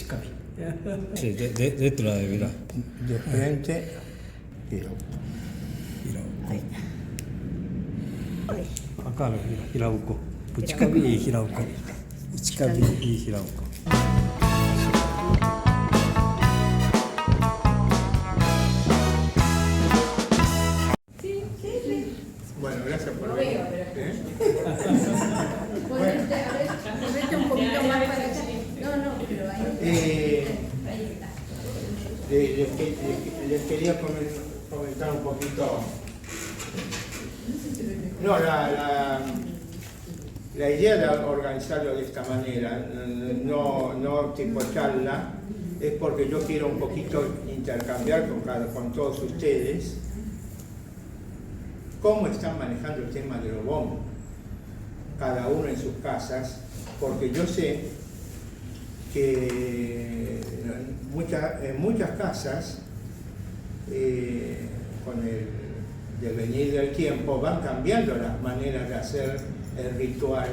Puchikabi. Sí, de este lado, mirá. De frente, Hirauko. Acá, mira, Hirauko. Puchikabi y Hirauko. Puchikabi y Hirauko. Bueno, gracias por venir. Vete un poquito más para allá. No, pero ahí. Les quería comentar un poquito. No, la idea de organizarlo de esta manera, no tipo charla, es porque yo quiero un poquito intercambiar con todos ustedes cómo están manejando el tema del Obón, cada uno en sus casas, porque yo sé que en muchas casas, con el devenir del tiempo, van cambiando las maneras de hacer el ritual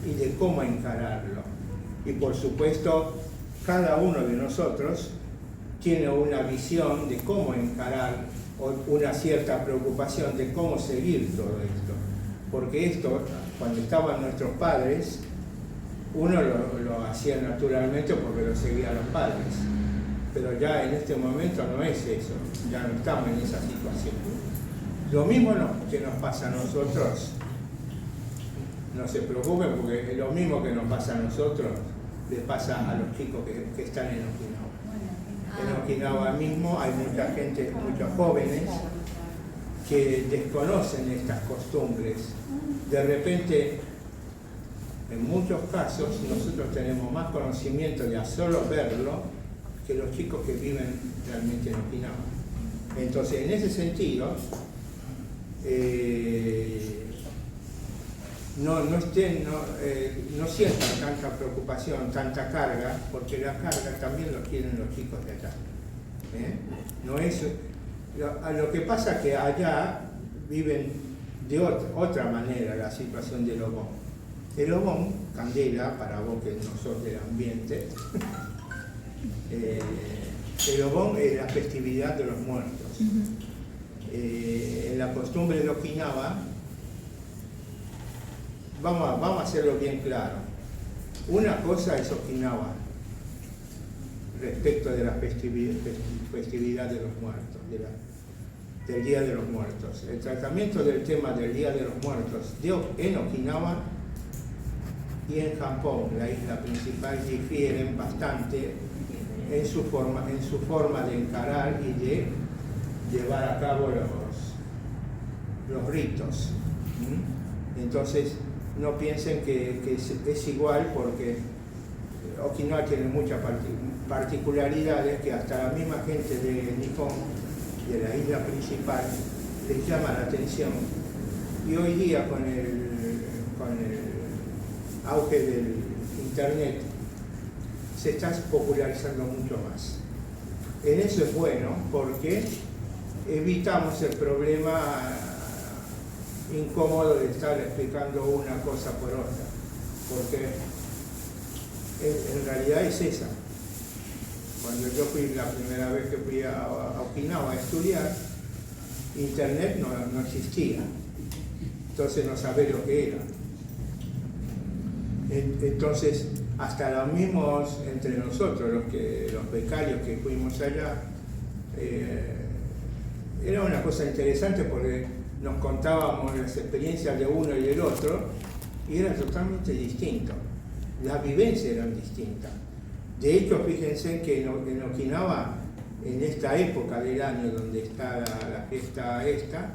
y de cómo encararlo. Y por supuesto, cada uno de nosotros tiene una visión de cómo encarar o una cierta preocupación de cómo seguir todo esto. Porque esto, cuando estaban nuestros padres, uno lo hacía naturalmente porque lo seguían los padres. Pero ya en este momento no es eso, ya no estamos en esa situación. Lo mismo que nos pasa a nosotros, no se preocupen porque lo mismo que nos pasa a nosotros le pasa a los chicos que están en Okinawa. En Okinawa mismo hay mucha gente, muchos jóvenes que desconocen estas costumbres. De repente, en muchos casos, nosotros tenemos más conocimiento de solo verlo que los chicos que viven realmente en Okinawa. Entonces, en ese sentido, no sientan tanta preocupación, tanta carga, porque la carga también lo tienen los chicos de allá. No es, lo que pasa es que allá viven de otra manera la situación del Obón. El Obón, Candela, para vos que no sos del ambiente, el Obón es la festividad de los muertos. En la costumbre de Okinawa, vamos a hacerlo bien claro. Una cosa es Okinawa respecto de la festividad de los muertos, del Día de los Muertos. El tratamiento del tema del Día de los Muertos en Okinawa y en Japón, la isla principal, difieren bastante en su forma de encarar y de llevar a cabo los ritos. Entonces, no piensen que es igual, porque Okinawa tiene muchas particularidades que hasta la misma gente de Nippon, de la isla principal, les llama la atención. Y hoy día, con el auge del internet, se está popularizando mucho más. En eso es bueno, porque evitamos el problema incómodo de estar explicando una cosa por otra, porque en realidad es esa. Cuando yo fui la primera vez que fui a Okinawa a estudiar, internet no existía, entonces no sabía lo que era. Entonces, hasta los mismos entre nosotros, los becarios que fuimos allá, era una cosa interesante porque nos contábamos las experiencias de uno y del otro y era totalmente distinto. Las vivencias eran distintas. De hecho, fíjense que en Okinawa, en esta época del año donde está la fiesta esta,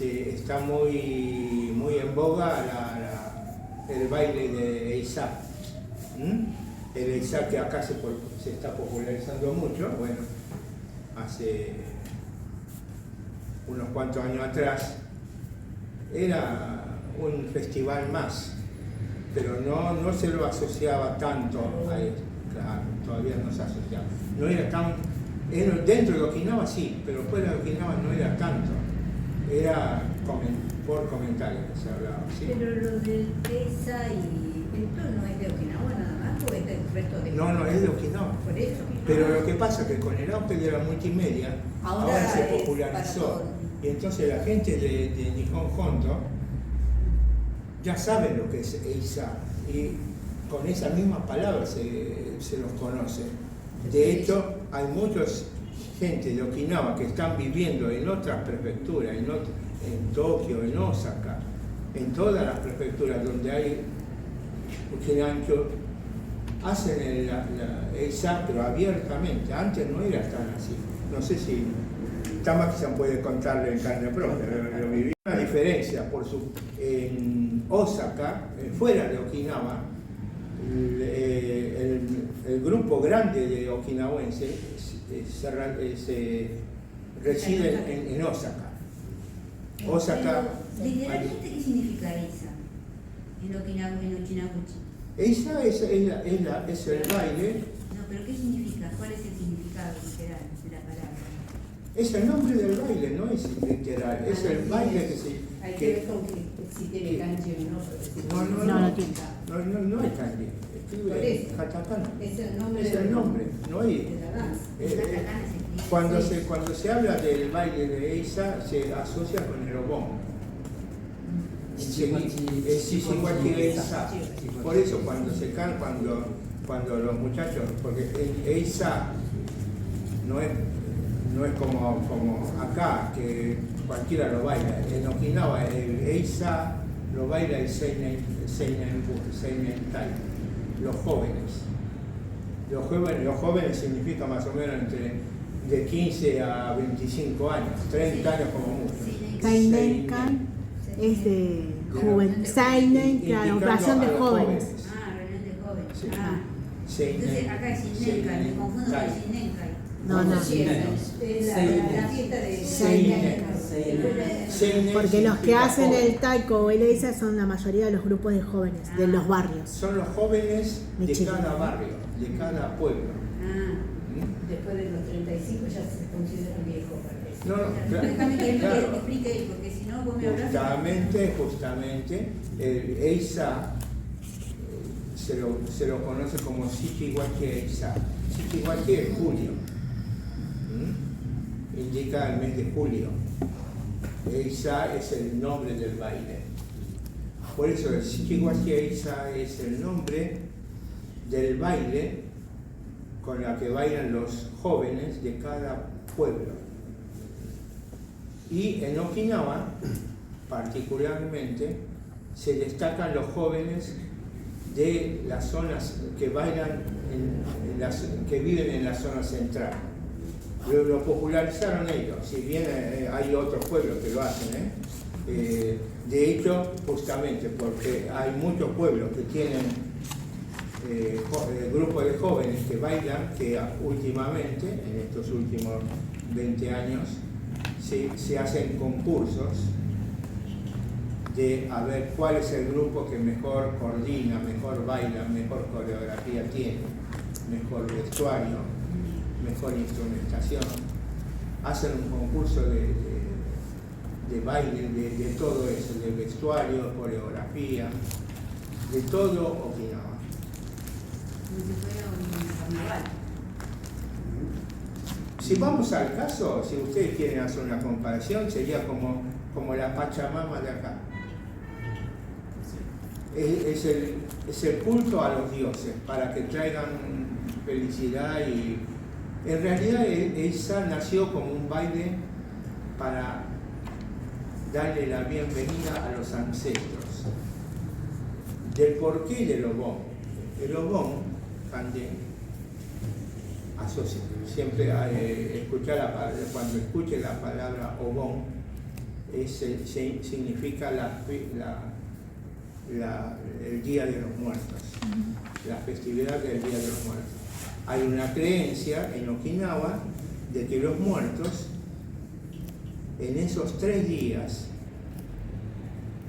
está muy en boga el baile de Eisá. El Eisá, que acá se está popularizando mucho. Bueno, hace unos cuantos años atrás era un festival más, pero no se lo asociaba tanto a esto. Claro, todavía no se asociaba. No era tan, dentro de Okinawa sí, pero fuera de Okinawa no era tanto. Era por comentarios que se hablaba. ¿Sí? Pero lo del ESA y esto no es de Okinawa nada más, o es del resto de... No, es de Okinawa. Por eso. Pero lo que pasa es que con el auge de la multimedia, ahora se es para popularizó. todo. Y entonces la gente de Nihon Hondo ya sabe lo que es EISA. Y con esas mismas palabras se los conoce. De hecho, hay muchos gente de Okinawa que están viviendo en otras prefecturas, en Tokio, en Osaka, en todas las prefecturas donde hay Ukinancho, hacen la EISA, pero abiertamente. Antes no era tan así. No sé si Tama-san puede contarle en carne propia, lo viví. Una diferencia, en Osaka, fuera de Okinawa, el grupo grande de okinawenses se reside en Osaka. Osaka. Literalmente, ¿qué significa EISA? En Okinaguchi. EISA es el baile. No, pero ¿qué significa? ¿Cuál es el significado literal de la palabra? Es el nombre del baile, no es literal. Es el baile que se. Hay que ver con que si tiene kanji o no. No tiene. No hay kanji. Por Escribe eso. katakana. Es el nombre Es el nombre, no hay. de la danza. Cuando se habla del baile de EISA, se asocia con el obon. Es Shichiwachi EISA. Por eso cuando los muchachos, porque el EISA no es como acá, que cualquiera lo baila. En Okinawa el EISA lo baila el Seinen Tai, los jóvenes. Los jóvenes significa más o menos de 15 a 25 años, 30 años como mucho. Kainen es de joven. Seinen, claro, oración de jóvenes. Ah, reunión de jóvenes. Sí. Ah. Entonces acá es Shinnenkai, me confundo con Shinnenkai. No. Sí, es la fiesta de Seinen Porque los que significa hacen joven. el taiko o el eisa son la mayoría de los grupos de jóvenes, de los barrios. Son los jóvenes de Chile. cada barrio, de cada pueblo. Ah. ¿Mm? Después de los 35 ya se consideran viejos, parece. No, Déjame que claro. explique él, porque si no vos me hablas. Justamente, el EISA se lo conoce como Shichiwachi EISA. Shichiwachi es julio. Indica el mes de julio. EISA es el nombre del baile. Por eso el Shichiwachi EISA es el nombre del baile con la que bailan los jóvenes de cada pueblo. Y en Okinawa, particularmente, se destacan los jóvenes de las zonas que bailan, que viven en la zona central. Lo popularizaron ellos, si bien hay otros pueblos que lo hacen. De hecho, justamente porque hay muchos pueblos que tienen grupos de jóvenes que bailan, que últimamente, en estos últimos 20 años, se hacen concursos de a ver cuál es el grupo que mejor coordina, mejor baila, mejor coreografía tiene, mejor vestuario, mejor instrumentación. Hacen un concurso de baile, de todo eso, de vestuario, coreografía, de todo Okinawa. Como si fuera un carnaval. Si vamos al caso, si ustedes quieren hacer una comparación, sería como la Pachamama de acá. Es el culto a los dioses, para que traigan felicidad y... En realidad esa nació como un baile para darle la bienvenida a los ancestros. Del porqué del obon. El obon, siempre cuando escuche la palabra obon, significa el Día de los Muertos, la festividad del Día de los Muertos. Hay una creencia en Okinawa de que los muertos, en esos 3 días,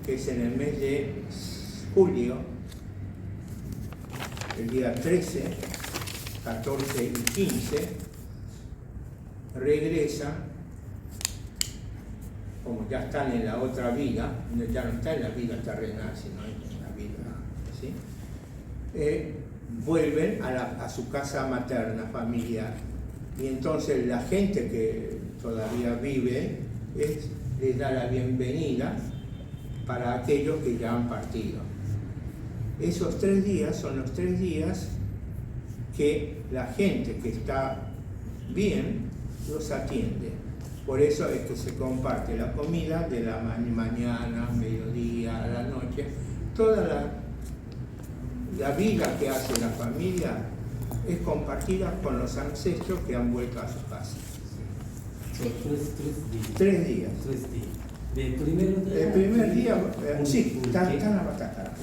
que es en el mes de julio, el día 13, 14 y 15, regresan como ya están en la otra vida, ya no está en la vida terrenal, sino en la vida, ¿sí? Vuelven a su casa materna, familiar. Y entonces la gente que todavía vive les da la bienvenida para aquellos que ya han partido. Esos 3 días son los 3 días que la gente que está bien los atiende. Por eso es que se comparte la comida de la mañana, mediodía, a la noche. Toda la vida que hace la familia es compartida con los ancestros que han vuelto a su casa. Son 3 días. 3 días. 3 días. El primer día, sí, Tanabata.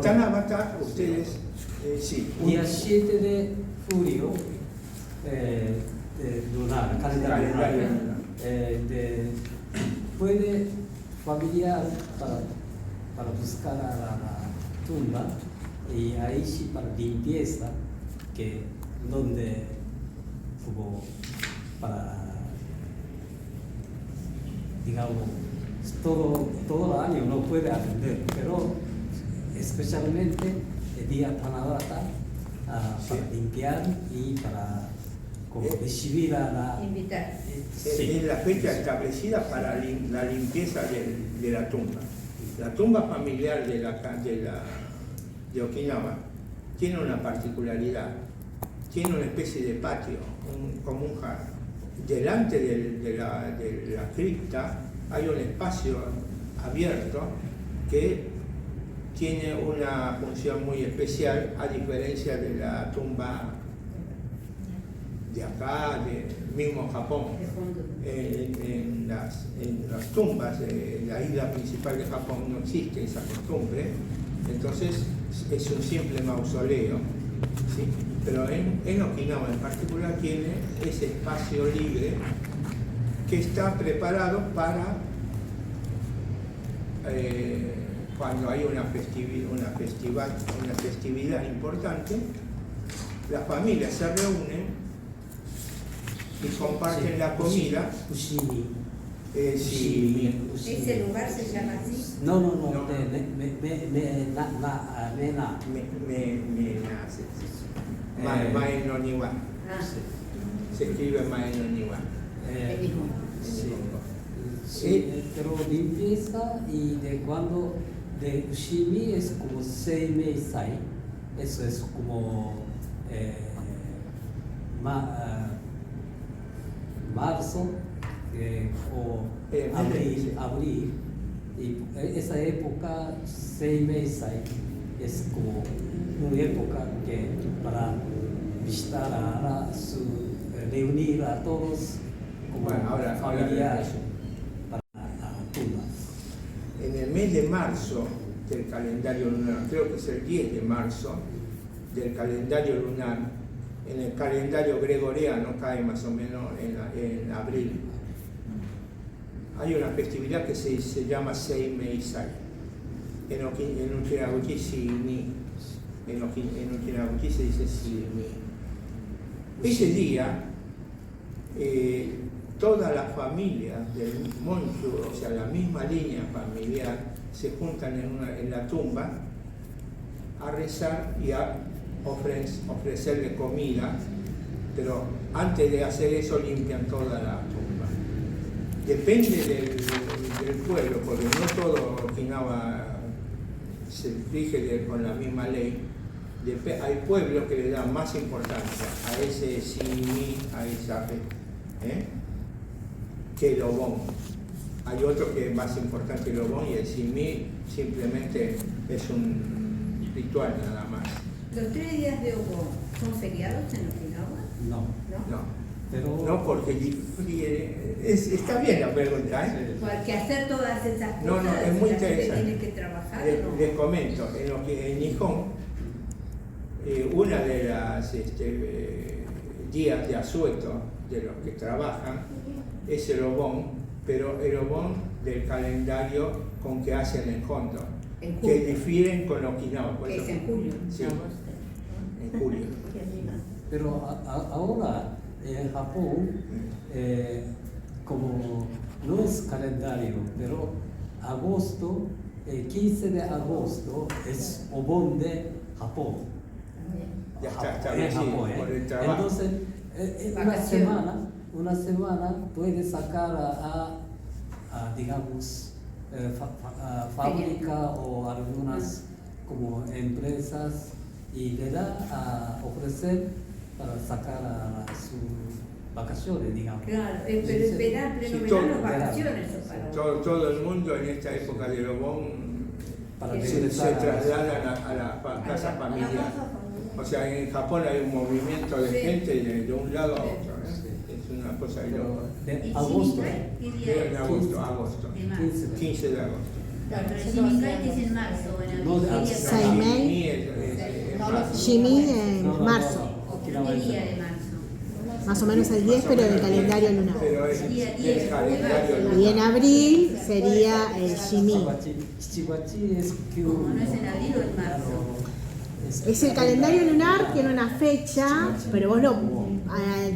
Tanabata, ustedes, sí. Día 7 de julio, lunar, calendario lunar. Puede familiar para buscar a la tumba y ahí sí para limpieza, que donde como para, digamos, todo el año no puede atender, pero especialmente el día Tanabata para limpiar y para como recibir a la... Invitar. Es la fecha establecida para la limpieza de la tumba. La tumba familiar de Okinawa tiene una particularidad, tiene una especie de patio, como un jarro. Delante de la cripta hay un espacio abierto que tiene una función muy especial, a diferencia de la tumba de acá, mismo Japón. En las tumbas de la isla principal de Japón no existe esa costumbre, entonces es un simple mausoleo, ¿sí? Pero en Okinawa en particular tiene ese espacio libre que está preparado para cuando hay una festividad importante, las familias se reúnen y comparten la comida. Ushimi. ¿Ese lugar se llama así? No. Mae no Niwa. Se escribe Mae no Niwa. Sí, pero limpieza y de cuando de Ushimi es como Seimeisai, eso es como marzo o abril, y esa época Seimeisai es como una época que para visitar reunir a todos como familiares para tumba. En el mes de marzo del calendario lunar, creo que es el 10 de marzo del calendario lunar, en el calendario gregoriano cae más o menos en abril. Hay una festividad que se llama Seimeisai. En Uchiraguchi Shimi. En Uchiraguchi se dice Shimi. Ese día, todas las familias del Monchu, o sea, la misma línea familiar, se juntan en la tumba a rezar y a ofrecerle comida, pero antes de hacer eso limpian toda la tumba. Depende del pueblo, porque no todo Okinawa se rige con la misma ley. Hay pueblos que le dan más importancia a ese shimi, a esa que el obon. Hay otro que es más importante el obon, y el shimi simplemente es un ritual nada más. ¿Los 3 días de Obon son feriados en Okinawa? Pero No, porque está bien la pregunta, ¿eh? Porque hacer todas esas cosas, No, es muy la gente interesante. tiene que trabajar. Les comento, en Nihon, una de las días de asueto de los que trabajan es el obon, pero el obon del calendario con que hacen en Hondo, que difieren con Okinawa. Que es en julio. Sí, en julio. Pero ahora en Japón, como no es calendario, pero agosto, 15 de agosto es Obon de Japón. Ya está En establecido Japón, por el trabajo. Entonces, una semana puede sacar a, digamos, fábrica o algunas como empresas y le da a ofrecer para sacar a sus vacaciones, digamos. Claro, pero esperar pleno Sí, verano, todo. vacaciones. Para Todo el mundo en esta época de Obon Para se regresar trasladan a la casa familiar. O sea, en Japón hay un movimiento de gente de un lado a otro. Es una cosa de Pero loco. de ¿Y agosto, Shinikai qué día En es? agosto. De marzo. 15 15 de agosto. Claro, pero el Shinikai es en marzo, bueno, No, de ¿qué día agosto. es? Saimei. Shimi es marzo. Shimi en No, marzo, Okinawa ¿Qué es- día de marzo? más o menos el 10, pero del calendario lunar. Pero es el calendario Y lunar. en abril sería el Shimi. Chichibachi es que Como no es en abril o en marzo. Es el calendario lunar, tiene una fecha, pero vos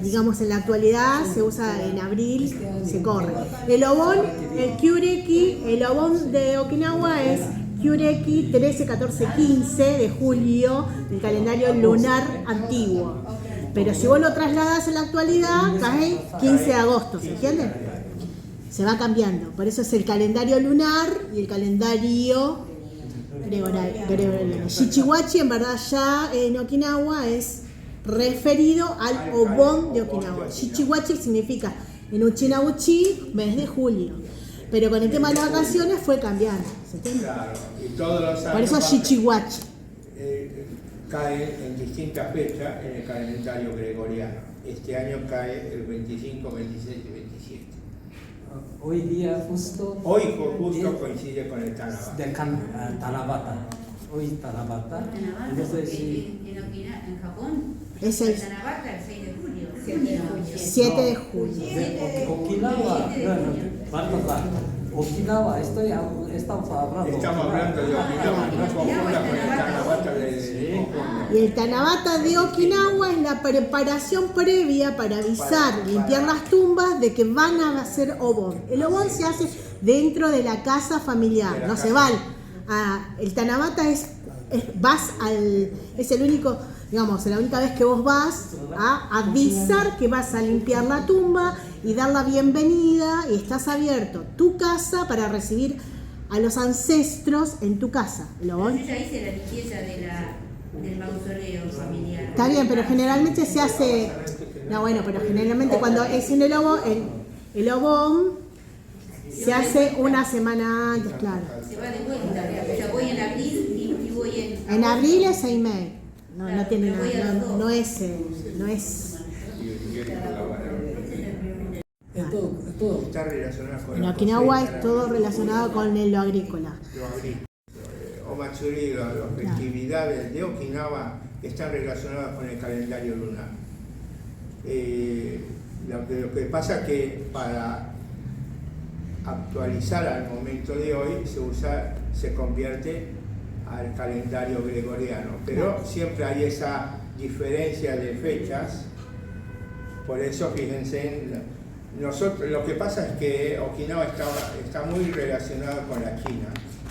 digamos en la actualidad se usa en abril, se corre. El Obon, el Kyureki, el Obon de Okinawa es Kyureki 13, 14, 15 de julio del calendario lunar antiguo. Pero si vos lo trasladas en la actualidad, cae 15 de agosto, ¿se entiende? Se va cambiando. Por eso es el calendario lunar y el calendario gregoriano. Shichiwachi en verdad ya en Okinawa es referido al Obon de Okinawa. Shichiwachi significa en Uchinauchi mes de julio. Pero con el tema de las vacaciones fue cambiando. ¿Se entiende? Claro, y todos los años Por eso Shichiwachi. cae en distintas fechas en el calendario gregoriano. Este año cae el 25, 26 y 27. Hoy día justo Hoy justo coincide con el Tanabata. de Tanabata. Hoy Tanabata. Tanabata, Entonces, sí. en Japón, Es el Tanabata el 6 de julio. 7 de julio. De Okinawa, Baltasar, Okinawa, estamos hablando. Estamos hablando de Okinawa, no confunda con el Tanabata de Y el Tanabata de Okinawa es la preparación previa para avisar, limpiar las tumbas de que van a hacer Obon. El Obon se hace dentro de la casa familiar, no se va el Tanabata es el único, digamos, la única vez que vos vas a avisar que vas a limpiar la tumba y dar la bienvenida y estás abierto tu casa para recibir a los ancestros en tu casa. El Obon. Yo ya hice la limpieza del mausoleo familiar. Está bien, pero generalmente se hace. No, bueno, pero generalmente cuando es en el Obon se hace una semana antes, claro. Se va de vuelta, o sea, voy en abril y voy En abril es Seimei. No tiene Pero voy a nada, los dos. no es. Todo. está relacionado con En la Okinawa cosecha, es todo relacionado con lo agrícola. lo agrícola. O Matsuri, las festividades de Okinawa están relacionadas con el calendario lunar. Lo que pasa es que para actualizar al momento de hoy se convierte al calendario gregoriano, pero siempre hay esa diferencia de fechas. Por eso fíjense, nosotros, lo que pasa es que Okinawa está muy relacionado con la China,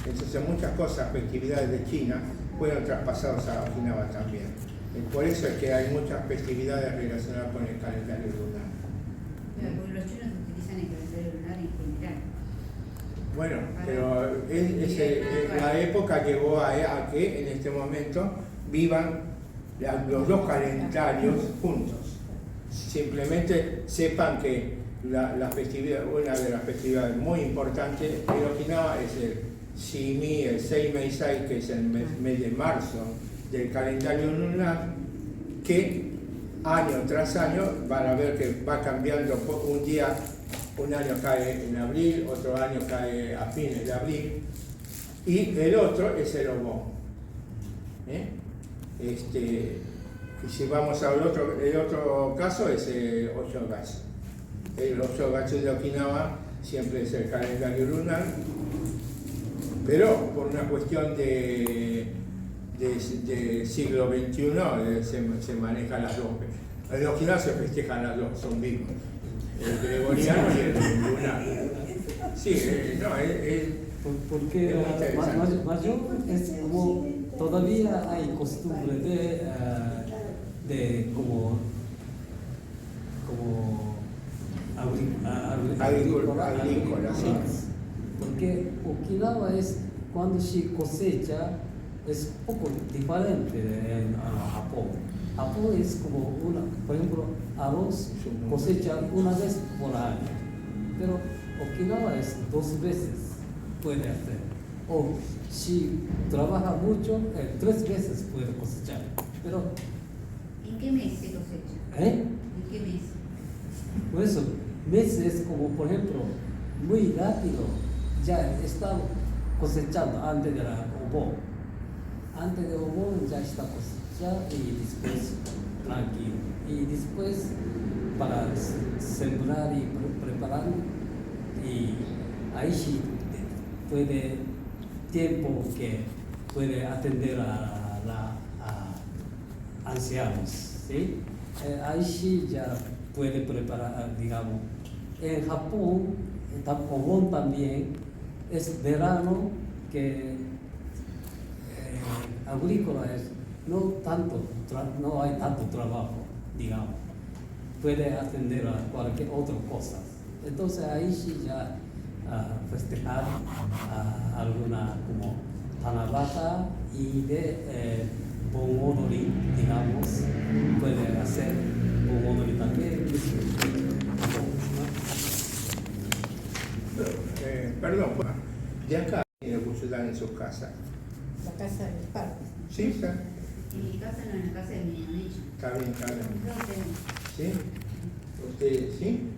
entonces muchas cosas, festividades de China, fueron traspasadas a Okinawa también. Por eso es que hay muchas festividades relacionadas con el calendario lunar. Porque los chinos utilizan el calendario lunar en general. Bueno, pero es la época llegó a que en este momento vivan los dos calendarios juntos. Simplemente sepan que la festividad, una de las festividades muy importantes de Okinawa es el Shimi, el Seimeisai, que es el mes de marzo del calendario lunar, que año tras año van a ver que va cambiando. Un año cae en abril, otro año cae a fines de abril, y el otro es el Obon. Y si vamos al el otro caso es el Oshogatsu. El Oshogatsu de Okinawa siempre es el calendario lunar, pero por una cuestión de siglo XXI se manejan las dos. En Okinawa se festejan las dos, son vivos, el gregoriano y el lunar. Sí, no, Porque es muy interesante. mayor es como todavía hay costumbre de como agrícola, sí. Porque Okinawa es cuando se cosecha es poco diferente a Japón. Japón es como por ejemplo, arroz cosecha una vez por año, pero Okinawa es 2 veces puede hacer. O si trabaja mucho, 3 veces puede cosechar. Pero, ¿En qué mes se cosecha? ¿eh? ¿En qué mes? Por eso, meses como por ejemplo, muy rápido, ya está cosechando antes de la obón. Antes de obón ya está cosechando y después tranquilo. Y después para sembrar y preparar, y ahí sí puede tiempo que puede atender a ancianos, ¿sí? Ahí sí ya puede preparar, digamos. En Japón, obón también es verano que agrícola es no tanto, no hay tanto trabajo, digamos. Puede atender a cualquier otra cosa. Entonces ahí sí ya festejar alguna como Tanabata y de Bon Odori, digamos, puede hacer Bon Odori también. Perdón, de acá tiene Butsudan en su casa. La casa del padre. Sí, está. En mi casa no, en la casa de mi niña. Está bien, está bien. No tengo. ¿Sí? ¿Usted sí?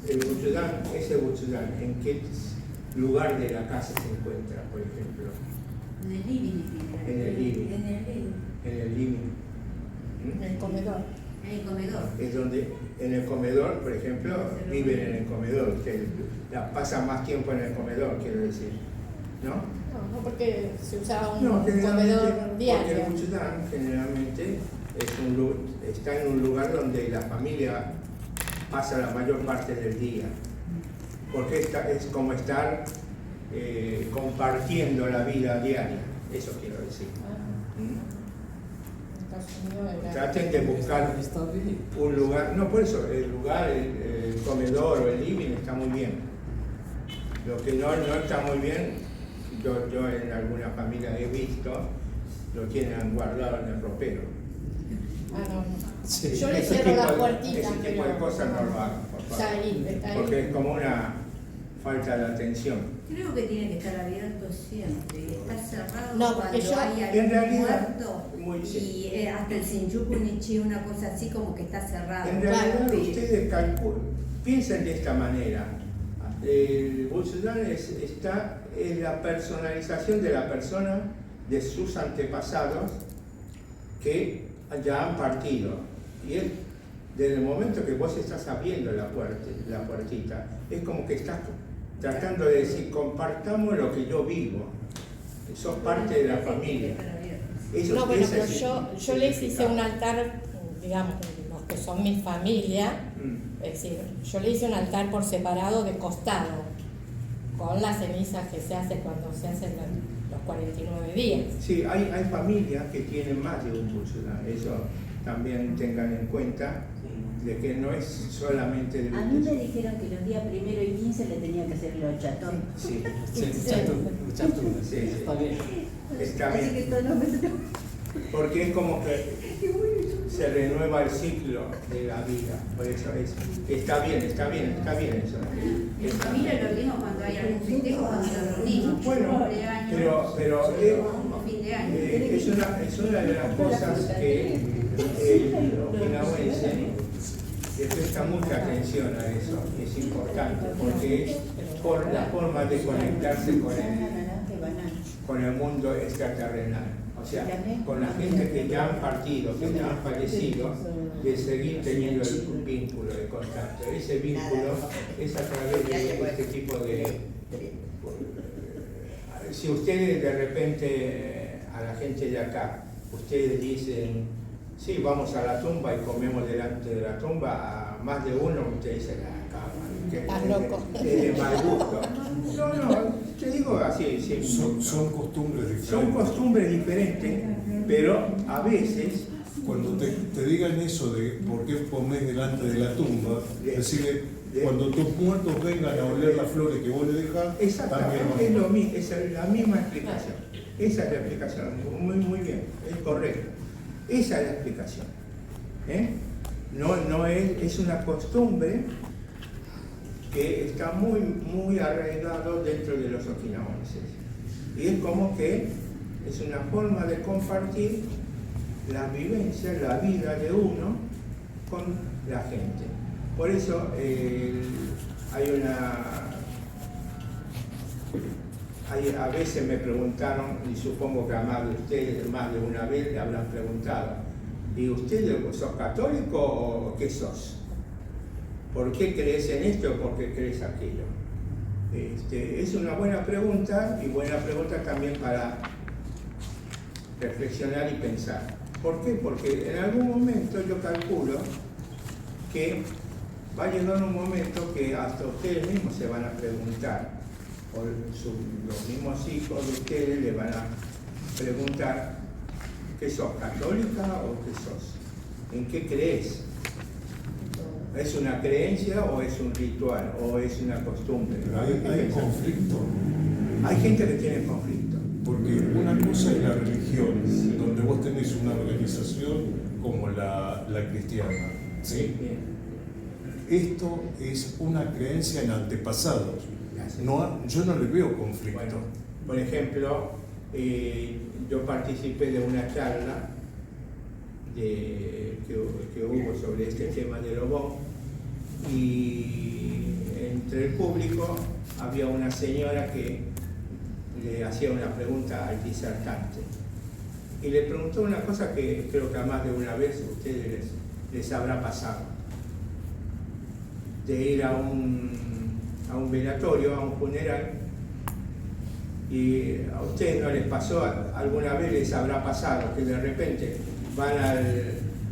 El Butsudan, ese Butsudan, ¿en qué lugar de la casa se encuentra, por ejemplo? En el living en general. En el living. En el living. En el living. En el comedor. En el comedor. Es donde, en el comedor, por ejemplo, viven en el comedor. Usted pasan más tiempo en el comedor, quiero decir. ¿No? No, porque se usaba un Generalmente, comedor porque diario. el Butsudan generalmente está en un lugar donde la familia pasa la mayor parte del día. Porque es como estar compartiendo la vida diaria. Eso quiero decir. ¿Mm? En Estados Unidos era- Traten de buscar Está bien. un lugar, no por eso, el lugar, el comedor o el living está muy bien. Lo que no está muy bien, yo en alguna familia he visto, lo tienen guardado en el ropero. Ah, no, no. Sí. Yo le Ese cierro tipo las de- puertitas. Ese tipo de pero- cosas no lo hagan, por Está favor. ahí, está ahí. Porque es como una falta de atención. Creo que tiene que estar abierto siempre. Está cerrado No, porque cuando yo- hay En algún realidad, muerto. muy Y hasta el Shinjuku Nichi, una cosa así como que está cerrado. En realidad, Pero- ustedes piensen de esta manera. El Butsudan está en la personalización de la persona, de sus antepasados que ya han partido. Y él, desde el momento que vos estás abriendo la puertita, es como que estás tratando de decir, compartamos lo que yo vivo. Sos parte de la familia. Eso, No, bueno, ese pero es yo el les hice significado. un altar, digamos, los que son mi familia, Mm. es decir, yo le hice un altar por separado de costado, con las cenizas que se hace cuando se hacen los 49 días. Sí, hay familias que tienen más de un Butsudan. Eso también tengan en cuenta, de que no es solamente de A mí me dijeron que los días 1 y 15 le tenía que hacer los chatón. Sí, Sí, chato, Sí, sí. está bien. está Así que bien. esto no me... Porque es como que se renueva el ciclo de la vida. Por eso está bien eso. En familia lo vimos cuando hay algún festejo, cuando nos reunimos. Bueno, cumpleaños, pero o fin de año. es una de las cosas que el okinawense le presta mucha atención a eso, y es importante, porque es por la forma de conectarse con el mundo extraterrenal. O sea, con la gente que ya han partido, que ya han fallecido, de seguir teniendo el vínculo de contacto. Ese vínculo es a través de este tipo de... Si ustedes de repente a la gente de acá, ustedes dicen Sí, vamos a la tumba y comemos delante de la tumba, a más de uno te dice la cama, que Estás loco. es de mal gusto. No, te digo así, sí, Son costumbres diferentes. son costumbres diferentes, pero a veces Cuando te digan eso de por qué comes delante de la tumba, decirle, cuando tus muertos vengan a oler las flores que vos le dejás, exactamente, también es lo mismo, esa es la misma explicación. Esa es la explicación, muy bien, es correcto. Esa es la explicación. No es una costumbre que está muy arraigado dentro de los okinawenses. Y es como que es una forma de compartir la vivencia, la vida de uno con la gente. Por eso a veces me preguntaron, y supongo que a más de ustedes, más de una vez le habrán preguntado, ¿y usted sos católico o qué sos? ¿Por qué crees en esto o por qué crees aquello? Es una buena pregunta y buena pregunta también para reflexionar y pensar. ¿Por qué? Porque en algún momento yo calculo que va a llegar un momento que hasta ustedes mismos se van a preguntar, o los mismos hijos de ustedes le van a preguntar, ¿qué sos, católica o qué sos? ¿En qué crees? ¿Es una creencia o es un ritual o es una costumbre? hay conflicto. Hay gente que tiene conflicto. Porque una cosa es la religión, donde vos tenés una organización como la cristiana, ¿sí? Esto es una creencia en antepasados. Yo no le veo conflicto. Bueno, por ejemplo, yo participé de una charla que hubo sobre este tema del Obón, y entre el público había una señora que le hacía una pregunta al disertante y le preguntó una cosa que creo que a más de una vez a ustedes les habrá pasado, de ir a un velatorio, a un funeral, y a ustedes no les pasó, alguna vez les habrá pasado que de repente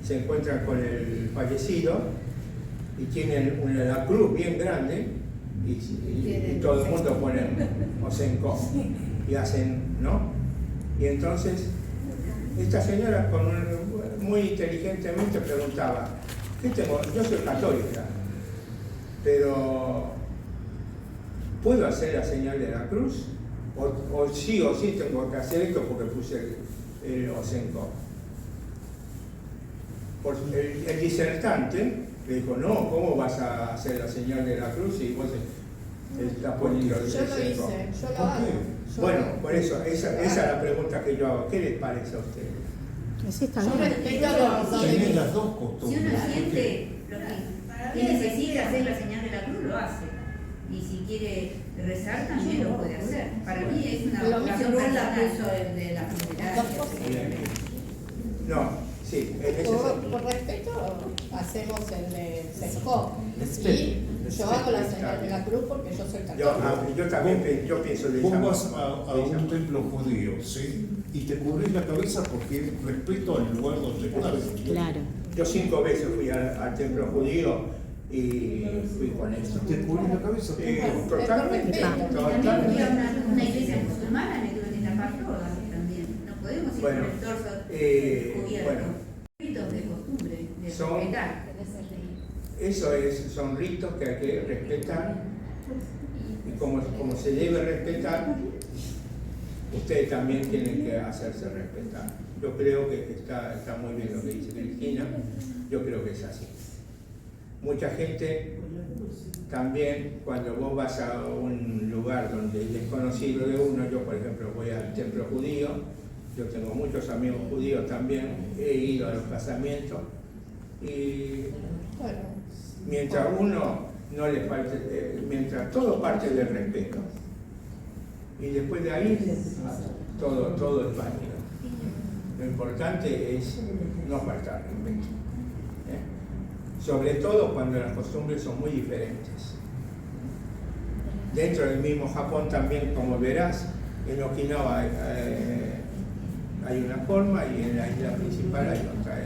se encuentran con el fallecido y tienen la cruz bien grande y todo el mundo pone Osenko y hacen, ¿no? Y entonces esta señora muy inteligentemente preguntaba, ¿qué tengo? Yo soy católica, pero ¿puedo hacer la señal de la cruz? O sí tengo que hacer esto porque puse el Osenko. El disertante le dijo, no, ¿cómo vas a hacer la señal de la cruz si vos estás poniendo el Yo lo Osenko? hice, yo lo hago. Bueno, por eso, esa es la pregunta que yo hago. ¿Qué les parece a ustedes? Ese está Yo bien. respeto los Tenés las dos Si costumbres. uno siente lo que necesita hacer la señal de la cruz, lo hace. Y si quiere rezar, también lo puede hacer. Para mí es una Lo vocación mismo personal. el de la funeraria. No, sí, en ese Por sentido. respeto hacemos el de Sesco. Y yo hago la señal de la cruz porque yo soy católica. Yo también yo pienso de esa Vos vas forma. a un templo judío, ¿sí? Y te cubrís la cabeza porque respeto al lugar donde estás. Claro. Yo 5 veces fui al templo judío y fui con eso. ¿Te cubrís la cabeza? Totalmente. Y también fui a una iglesia musulmana, me tuve que tapar todas también. No podemos ir Bueno, con el torso cubierto. bueno. Ritos de costumbre, de Son- respetar. Son ritos que hay que respetar, y como se debe respetar, ustedes también tienen que hacerse respetar. Yo creo que está muy bien lo que dice Cristina, yo creo que es así. Mucha gente también, cuando vos vas a un lugar donde es desconocido de uno, yo por ejemplo voy al templo judío, yo tengo muchos amigos judíos también, he ido a los casamientos, y Bueno, mientras uno no le falte, mientras todo parte del respeto, y después de ahí todo es válido. Lo importante es no faltar respeto, sobre todo cuando las costumbres son muy diferentes. Dentro del mismo Japón también, como verás, en Okinawa hay una forma y en la isla principal hay otra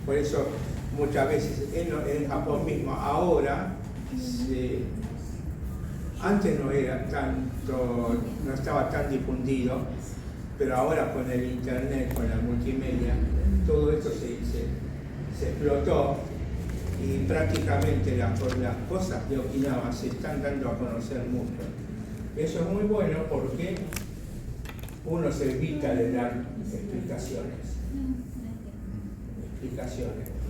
Por eso muchas veces en Japón mismo, ahora, antes no era tanto, no estaba tan difundido, pero ahora con el internet, con la multimedia, todo esto se explotó y prácticamente las cosas de Okinawa se están dando a conocer mucho. Eso es muy bueno porque uno se evita de dar explicaciones.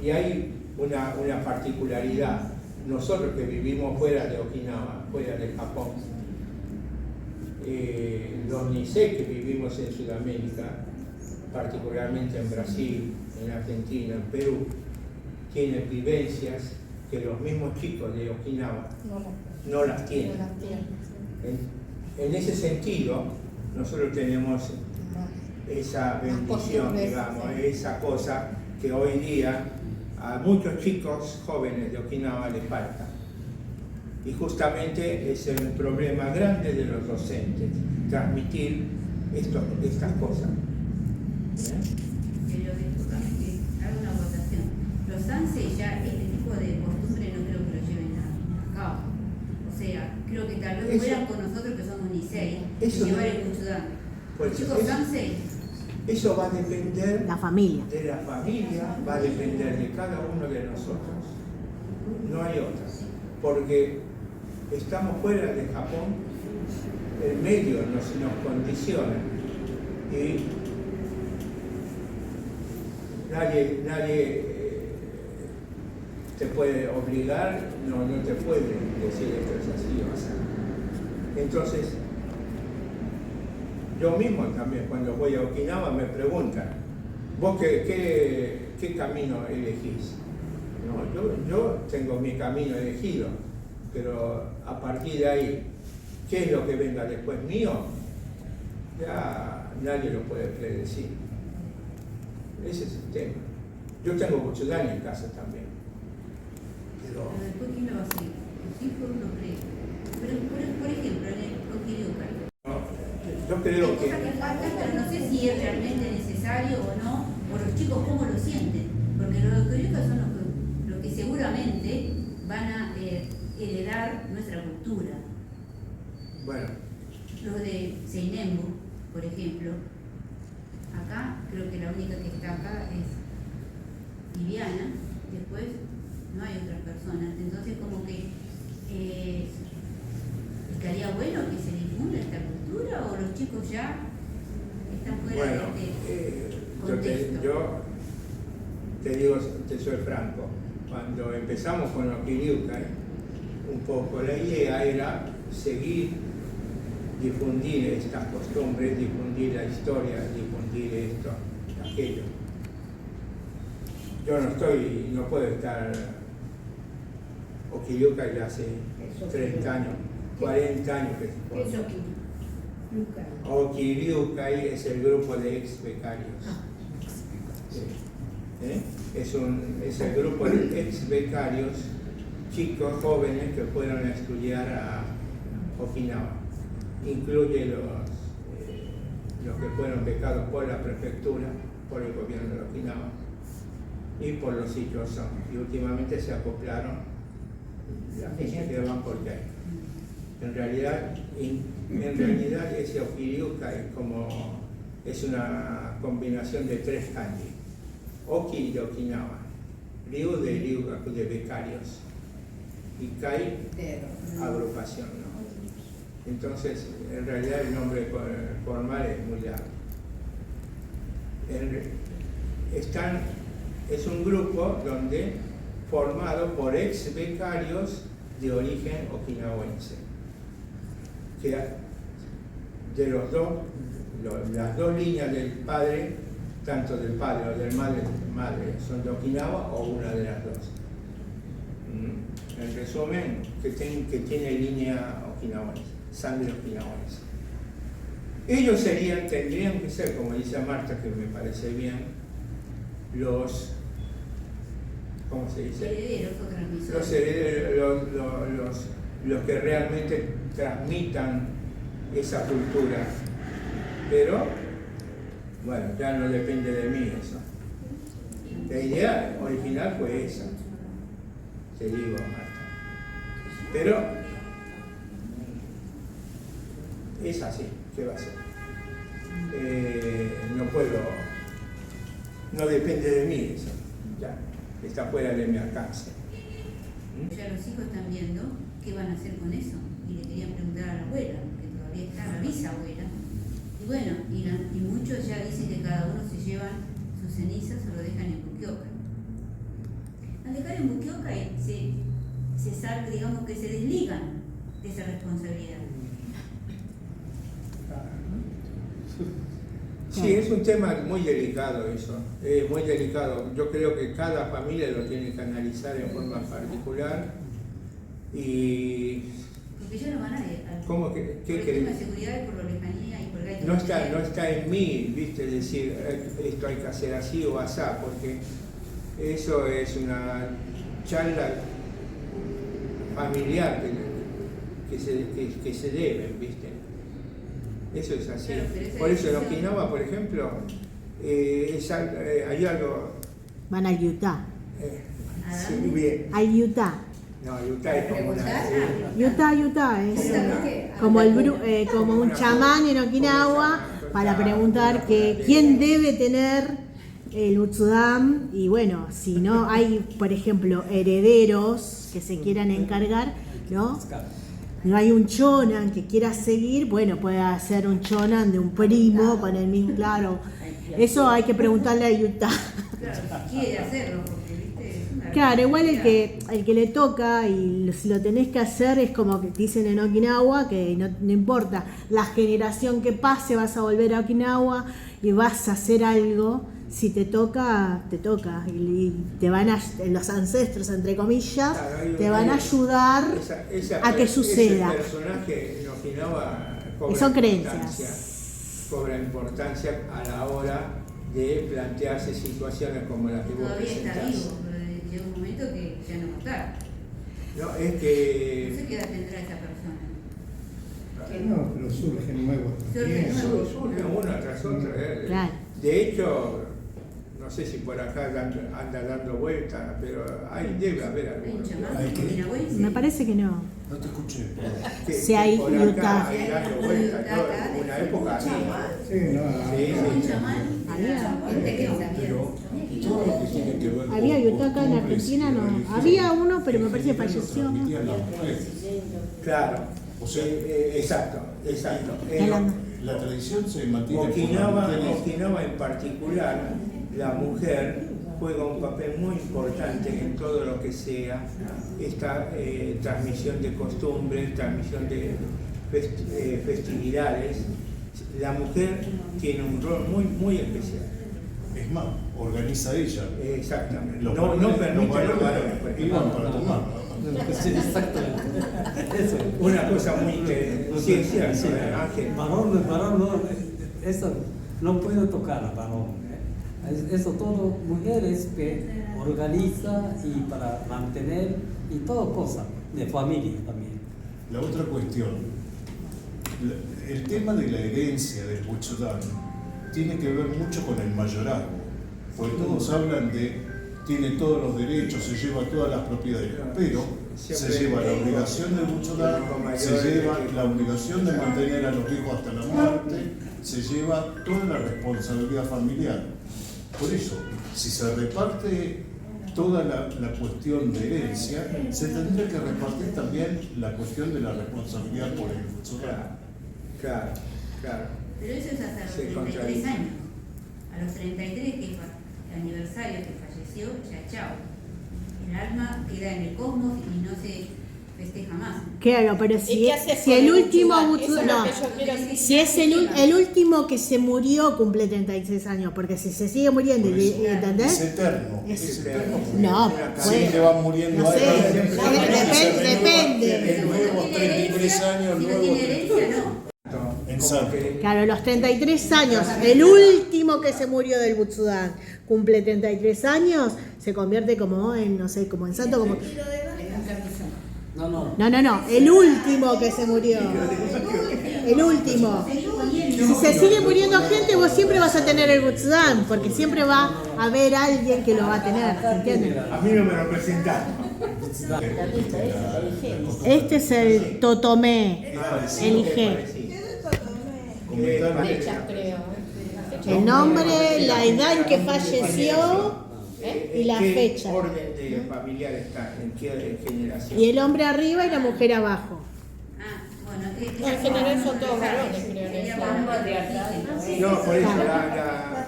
Y hay una particularidad. Nosotros que vivimos fuera de Okinawa, fuera de Japón, los Nisei que vivimos en Sudamérica, particularmente en Brasil, en Argentina, en Perú, tienen vivencias que los mismos chicos de Okinawa no las tienen. En ese sentido, nosotros tenemos esa bendición, digamos, esa cosa que hoy día a muchos chicos jóvenes de Okinawa les falta. Y justamente es el problema grande de los docentes, transmitir estas cosas. Pero discúlpame, hago una votación. Los Sansei ya este tipo de costumbre no creo que lo lleven a cabo. O sea, creo que tal vez fueran con nosotros que somos Nisei y llevar el Kuchudame. Los chicos Sansei. Eso va a depender La familia. de la familia, va a depender de cada uno de nosotros. No hay otra. Porque estamos fuera de Japón, el medio nos condiciona y nadie te puede obligar, no te puede decir esto es así o así. Entonces, yo mismo también cuando voy a Okinawa me preguntan, ¿vos qué camino elegís? No, yo tengo mi camino elegido, pero a partir de ahí, ¿qué es lo que venga después mío? Ya nadie lo puede predecir. Ese es el tema. Yo tengo Kuchudani en casa también. Pero después, ¿quién lo va a hacer? Los hijos no creen. Pero, por ejemplo, en el Okiriokai. Yo creo que... Pero no sé si es realmente necesario o no, o los chicos cómo lo sienten. Porque los Okiriokai son los que seguramente van a heredar nuestra cultura. Bueno. Los de Seinembu, por ejemplo. Acá, creo que la única que está acá es Viviana, después no hay otras personas. Entonces, como que estaría bueno que se difunda esta cultura o los chicos ya están fuera de este contexto. Yo te digo, te soy franco, cuando empezamos con los Okiriokai, un poco la idea era seguir, difundir estas costumbres, difundir la historia, difundir esto, aquello. Yo no puedo estar Okiriokai ya hace 30 años, 40 años que se puede. Okiriokai es el grupo de ex becarios. Es el grupo de ex becarios, chicos jóvenes que fueron a estudiar a Okinawa. Incluye los que fueron becados por la prefectura, por el gobierno de Okinawa y por los Ichoson. Y últimamente se acoplaron las niñas que van por ahí. En realidad ese Okiriokai es una combinación de 3 kanji. Oki de Okinawa, Ryu de Ryugaku de becarios y Kai agrupación, ¿no? Entonces, en realidad el nombre formal es muy largo. Es un grupo formado por ex becarios de origen okinawense. Que de las dos líneas del padre, tanto del padre o del madre, son de Okinawa o una de las dos. En resumen, que tiene línea okinawense, sangre okinawense. Ellos tendrían que ser, como dice Marta, que me parece bien, ¿cómo se dice? Herederos o transmisores. Los herederos, los que realmente transmitan esa cultura. Pero, bueno, ya no depende de mí eso. La idea original fue esa, te digo, Marta. Pero es así, ¿qué va a ser? No puedo, no depende de mí eso, ya, está fuera de mi alcance. Ya los hijos están viendo qué van a hacer con eso y le querían preguntar a la abuela, que todavía está la bisabuela. Y bueno, y muchos ya dicen que cada uno se llevan sus cenizas o lo dejan en Bukioka. Al dejar en Bukioka se sabe, digamos, que se desligan de esa responsabilidad. Sí, es un tema muy delicado eso, muy delicado. Yo creo que cada familia lo tiene que analizar en forma particular y... Porque ya no va nadie. ¿Cómo que por qué el tema de seguridad y por la lejanía y por el gaito. No está en mí, viste, decir esto hay que hacer así o asá, porque eso es una charla familiar que se deben, viste. Eso es así. Claro, pero esa por eso en decisión- Okinawa, por ejemplo, hay algo... Van al Utah. ¿A sí, dónde? bien. Al Utah. No, Utah es como una... Utah es como, como un chamán en Okinawa para preguntar que quién debe tener el Butsudan y bueno, si no hay, por ejemplo, herederos que se quieran encargar, ¿no? No hay un chonan que quiera seguir, bueno, puede hacer un chonan de un primo con el mismo, claro. Eso hay que preguntarle a Utah. Claro, quiere hacerlo, porque viste, es una Claro, igual el responsabilidad. que le toca y si lo tenés que hacer es como que dicen en Okinawa que no importa la generación que pase, vas a volver a Okinawa y vas a hacer algo. Si te toca, te toca. Y te van a, los ancestros, entre comillas, Claro, te van a ayudar a que suceda. Ese personaje en Okinawa Y son creencias. Cobra importancia a la hora de plantearse situaciones como las que vos Todavía está presentás. vivo, pero llega un momento que ya no va a estar. No, es No sé que qué edad tendrá esa persona. No, pero surgen nuevos Surgen también. nuevos. surge una tras otra. Claro. De hecho, no sé si por acá anda dando vueltas, pero ahí debe haber Hay un algunos. chamán, Hay que- un minagüense. Me parece que no. No te escuché. Si hay por acá Utah. hay dando vueltas. Yo, una época así. Sí, no, Sí, Un sí. chamán, Había. gente que sabía. Pero todo lo que tiene que ver Había con Utah acá en costumbres Argentina, y no. religión, Había uno, pero me en parece que general lo falleció. transmitían las mujeres. Claro. O sea, exacto. la tradición se mantiene Okinawa fundamental. en particular, la mujer juega un papel muy importante en todo lo que sea esta transmisión de costumbres, transmisión de festividades. La mujer tiene un rol muy especial. Es más, organiza ella. Exactamente. Los No varones- permite los a los varones varones, por ejemplo. iban para tomar. Sí, exactamente. Eso. Una cosa muy sí, es cierto, Sí, Ángel. varón no, eso no puedo tocar a varón. Eso todo mujeres que organiza y para mantener y todo cosa de familia también. La otra cuestión, el tema de la herencia del Butsudan tiene que ver mucho con el mayorazgo, porque todos hablan de tiene todos los derechos, se lleva todas las propiedades, pero se lleva la obligación del Butsudan, se lleva la obligación de mantener a los hijos hasta la muerte, se lleva toda la responsabilidad familiar. Por eso, si se reparte toda la cuestión de herencia, se tendría que repartir también la cuestión de la responsabilidad por el Butsudan. Claro. Pero eso es hasta los Se 33 contradice. años. A los 33, que es el aniversario que falleció, ya chao. El alma queda en el cosmos y no se festeja más. Claro, pero ¿Y si, qué haces si con el el último Butsudan? Eso es lo no, que yo quiero decir. si es el último que se murió cumple 36 años, porque si se sigue muriendo, Por eso, es ¿entendés? eterno. Es- Es eterno. No, Sí, puede- que van muriendo no ahí, sé, depende. De nuevos 33 años, Si no nuevos tiene herencia, no. En Como Santo. que- Claro, los 33 años, el último que se murió del Butsudan cumple 33 años, se convierte como en, no sé, como en santo, como... No. No, el último que se murió. El último. Seguís poniendo si se sigue muriendo gente, vos siempre vas a tener el Butsudan, porque siempre va a haber alguien que lo va a tener, ¿entiendes? A mí no me lo presentaron. Este es el Totomé, el IG. Fecha, creo. El nombre, la edad en que falleció y la ¿En qué fecha. orden de familiar está? ¿En qué generación? Y el hombre arriba y la mujer abajo. Ah, bueno, En general son todos varones, creo. en sería esa. más patriarcal. No,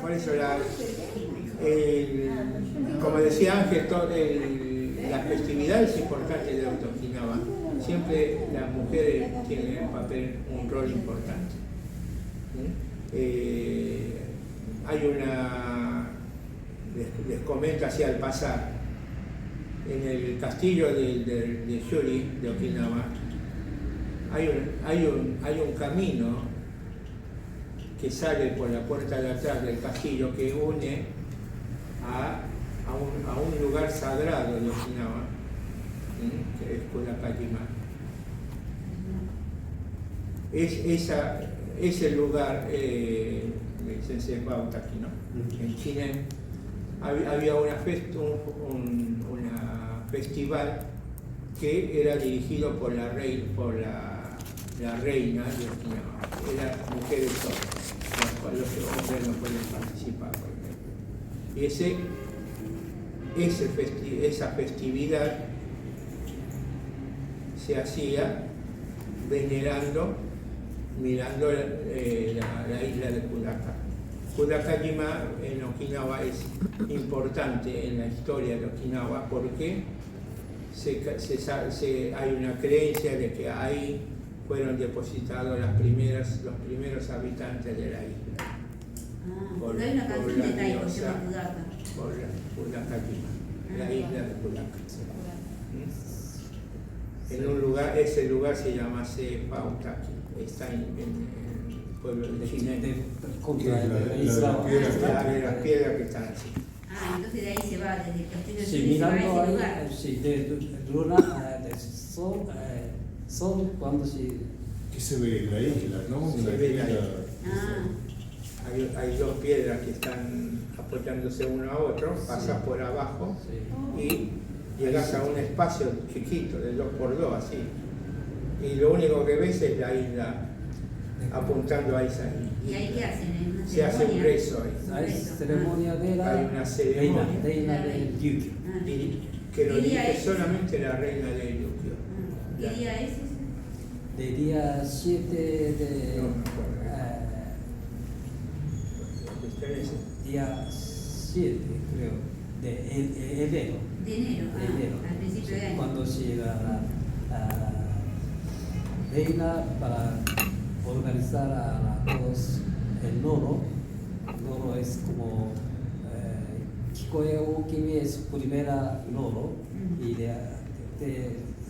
por eso como decía Ángel, las festividades importantes de Okinawa, siempre las mujeres tienen un rol importante. Hay les comento así al pasar, en el castillo de Shuri, de Okinawa, hay un camino que sale por la puerta de atrás del castillo que une a un lugar sagrado de Okinawa, que es Kurakajima. Ese lugar, Sensei Bautaki, ¿no? En China había una festival que era dirigido por la reina de Okinawa. Eran mujeres todas, los hombres no pueden participar, por ejemplo. Y esa festividad se hacía mirando la isla de Kudaka. Kurakajima en Okinawa es importante en la historia de Okinawa porque hay una creencia de que ahí fueron depositados los primeros habitantes de la isla. Porque hay una canción de Taiko que se llama Kudaka. Por Kurakajima, la isla de Kudaka. Ese lugar se llama Bautaki, está en el pueblo de China. Contra Las piedras que están así. Ah, entonces de ahí se va, desde el castillo de Sí, Shuri se va a mirando ese ahí, lugar. sí, de luna, de sol, cuando se... ¿Qué se ve? La isla, ¿no? Se ve la isla. Ah, Hay dos piedras que están apoyándose uno a otro, pasas por abajo y llegas a un espacio chiquito de 2x2 así. Y lo único que ves es la isla apuntando a esa isla. ¿y ahí qué hacen? ¿Una Se hace un ceremonia? rezo ahí. Hay ceremonia de la Hay una ceremonia. reina de Ryukyu. Ah, Y que lo ¿qué día dirige es? solamente la reina de Ryukyu. ¿qué día es ese? De día 7 de... No me acuerdo. Día 7, creo, de enero. De enero, De enero. al principio de año. Cuando llega la reina para organizar a todos el noro. El noro es como Kikoe Okimi es primera noro y de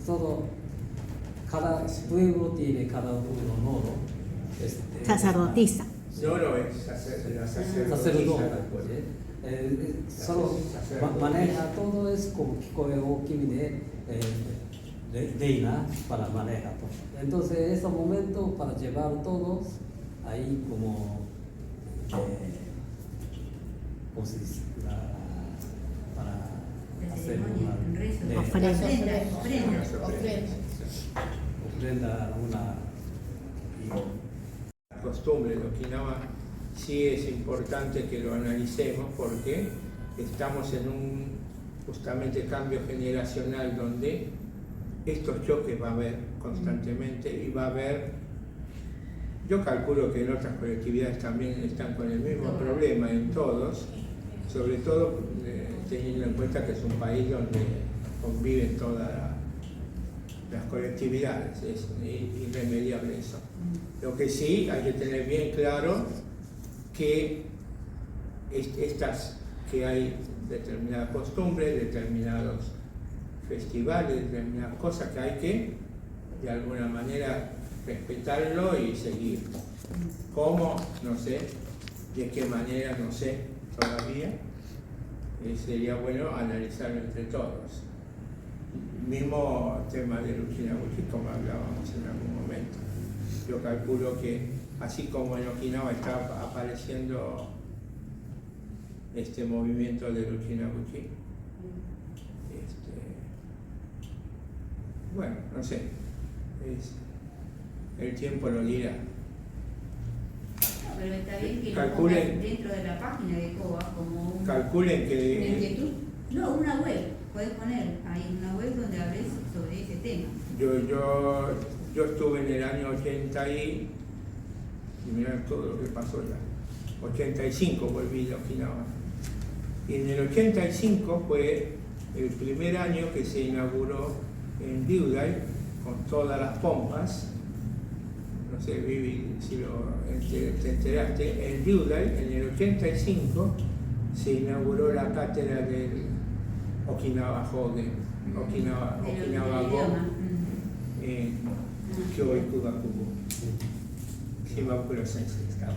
todo, cada pueblo tiene cada uno noro. Sacerdotisa. No lo es, la sacerdotisa. Sacerdote. ¿eh? Solo maneja todo, es como Kikoe Okimi de reina para manejar. Entonces, en ese momento, para llevar todos, ahí como, ¿cómo se dice? Para hacer ceremonia, un rezo. una ofrenda, La costumbre de Okinawa sí es importante que lo analicemos porque estamos en un justamente cambio generacional donde estos choques va a haber constantemente y va a haber, yo calculo que en otras colectividades también están con el mismo problema en todos, sobre todo teniendo en cuenta que es un país donde conviven todas las colectividades, es irremediable eso. Lo que sí hay que tener bien claro que que hay determinadas costumbres, determinados festivales, determinadas cosas que hay que de alguna manera respetarlo y seguir. ¿Cómo? No sé. ¿De qué manera? No sé todavía. Sería bueno analizarlo entre todos. Mismo tema de Uchinaguchi, como hablábamos en algún momento. yo calculo que así como en Okinawa está apareciendo este movimiento del Uchinabuchi, bueno, no sé, el tiempo lo dirá. Pero está bien que Calculen- lo pongas dentro de la página de COA como un... Calculen ¿Una que inquietud? No, una web. Puedes poner ahí una web donde hables sobre ese tema. yo estuve en el año 80 y mirá todo lo que pasó ya. 85 volví de Okinawa. Y en el 85 fue el primer año que se inauguró en Ryudai con todas las pompas. No sé, Vivi, si te enteraste, en Ryudai, en el 85, se inauguró la cátedra del Okinawa Hoden, Okinawa Go, en Kyoiku Gakugo. Shimakura Sensei estaba.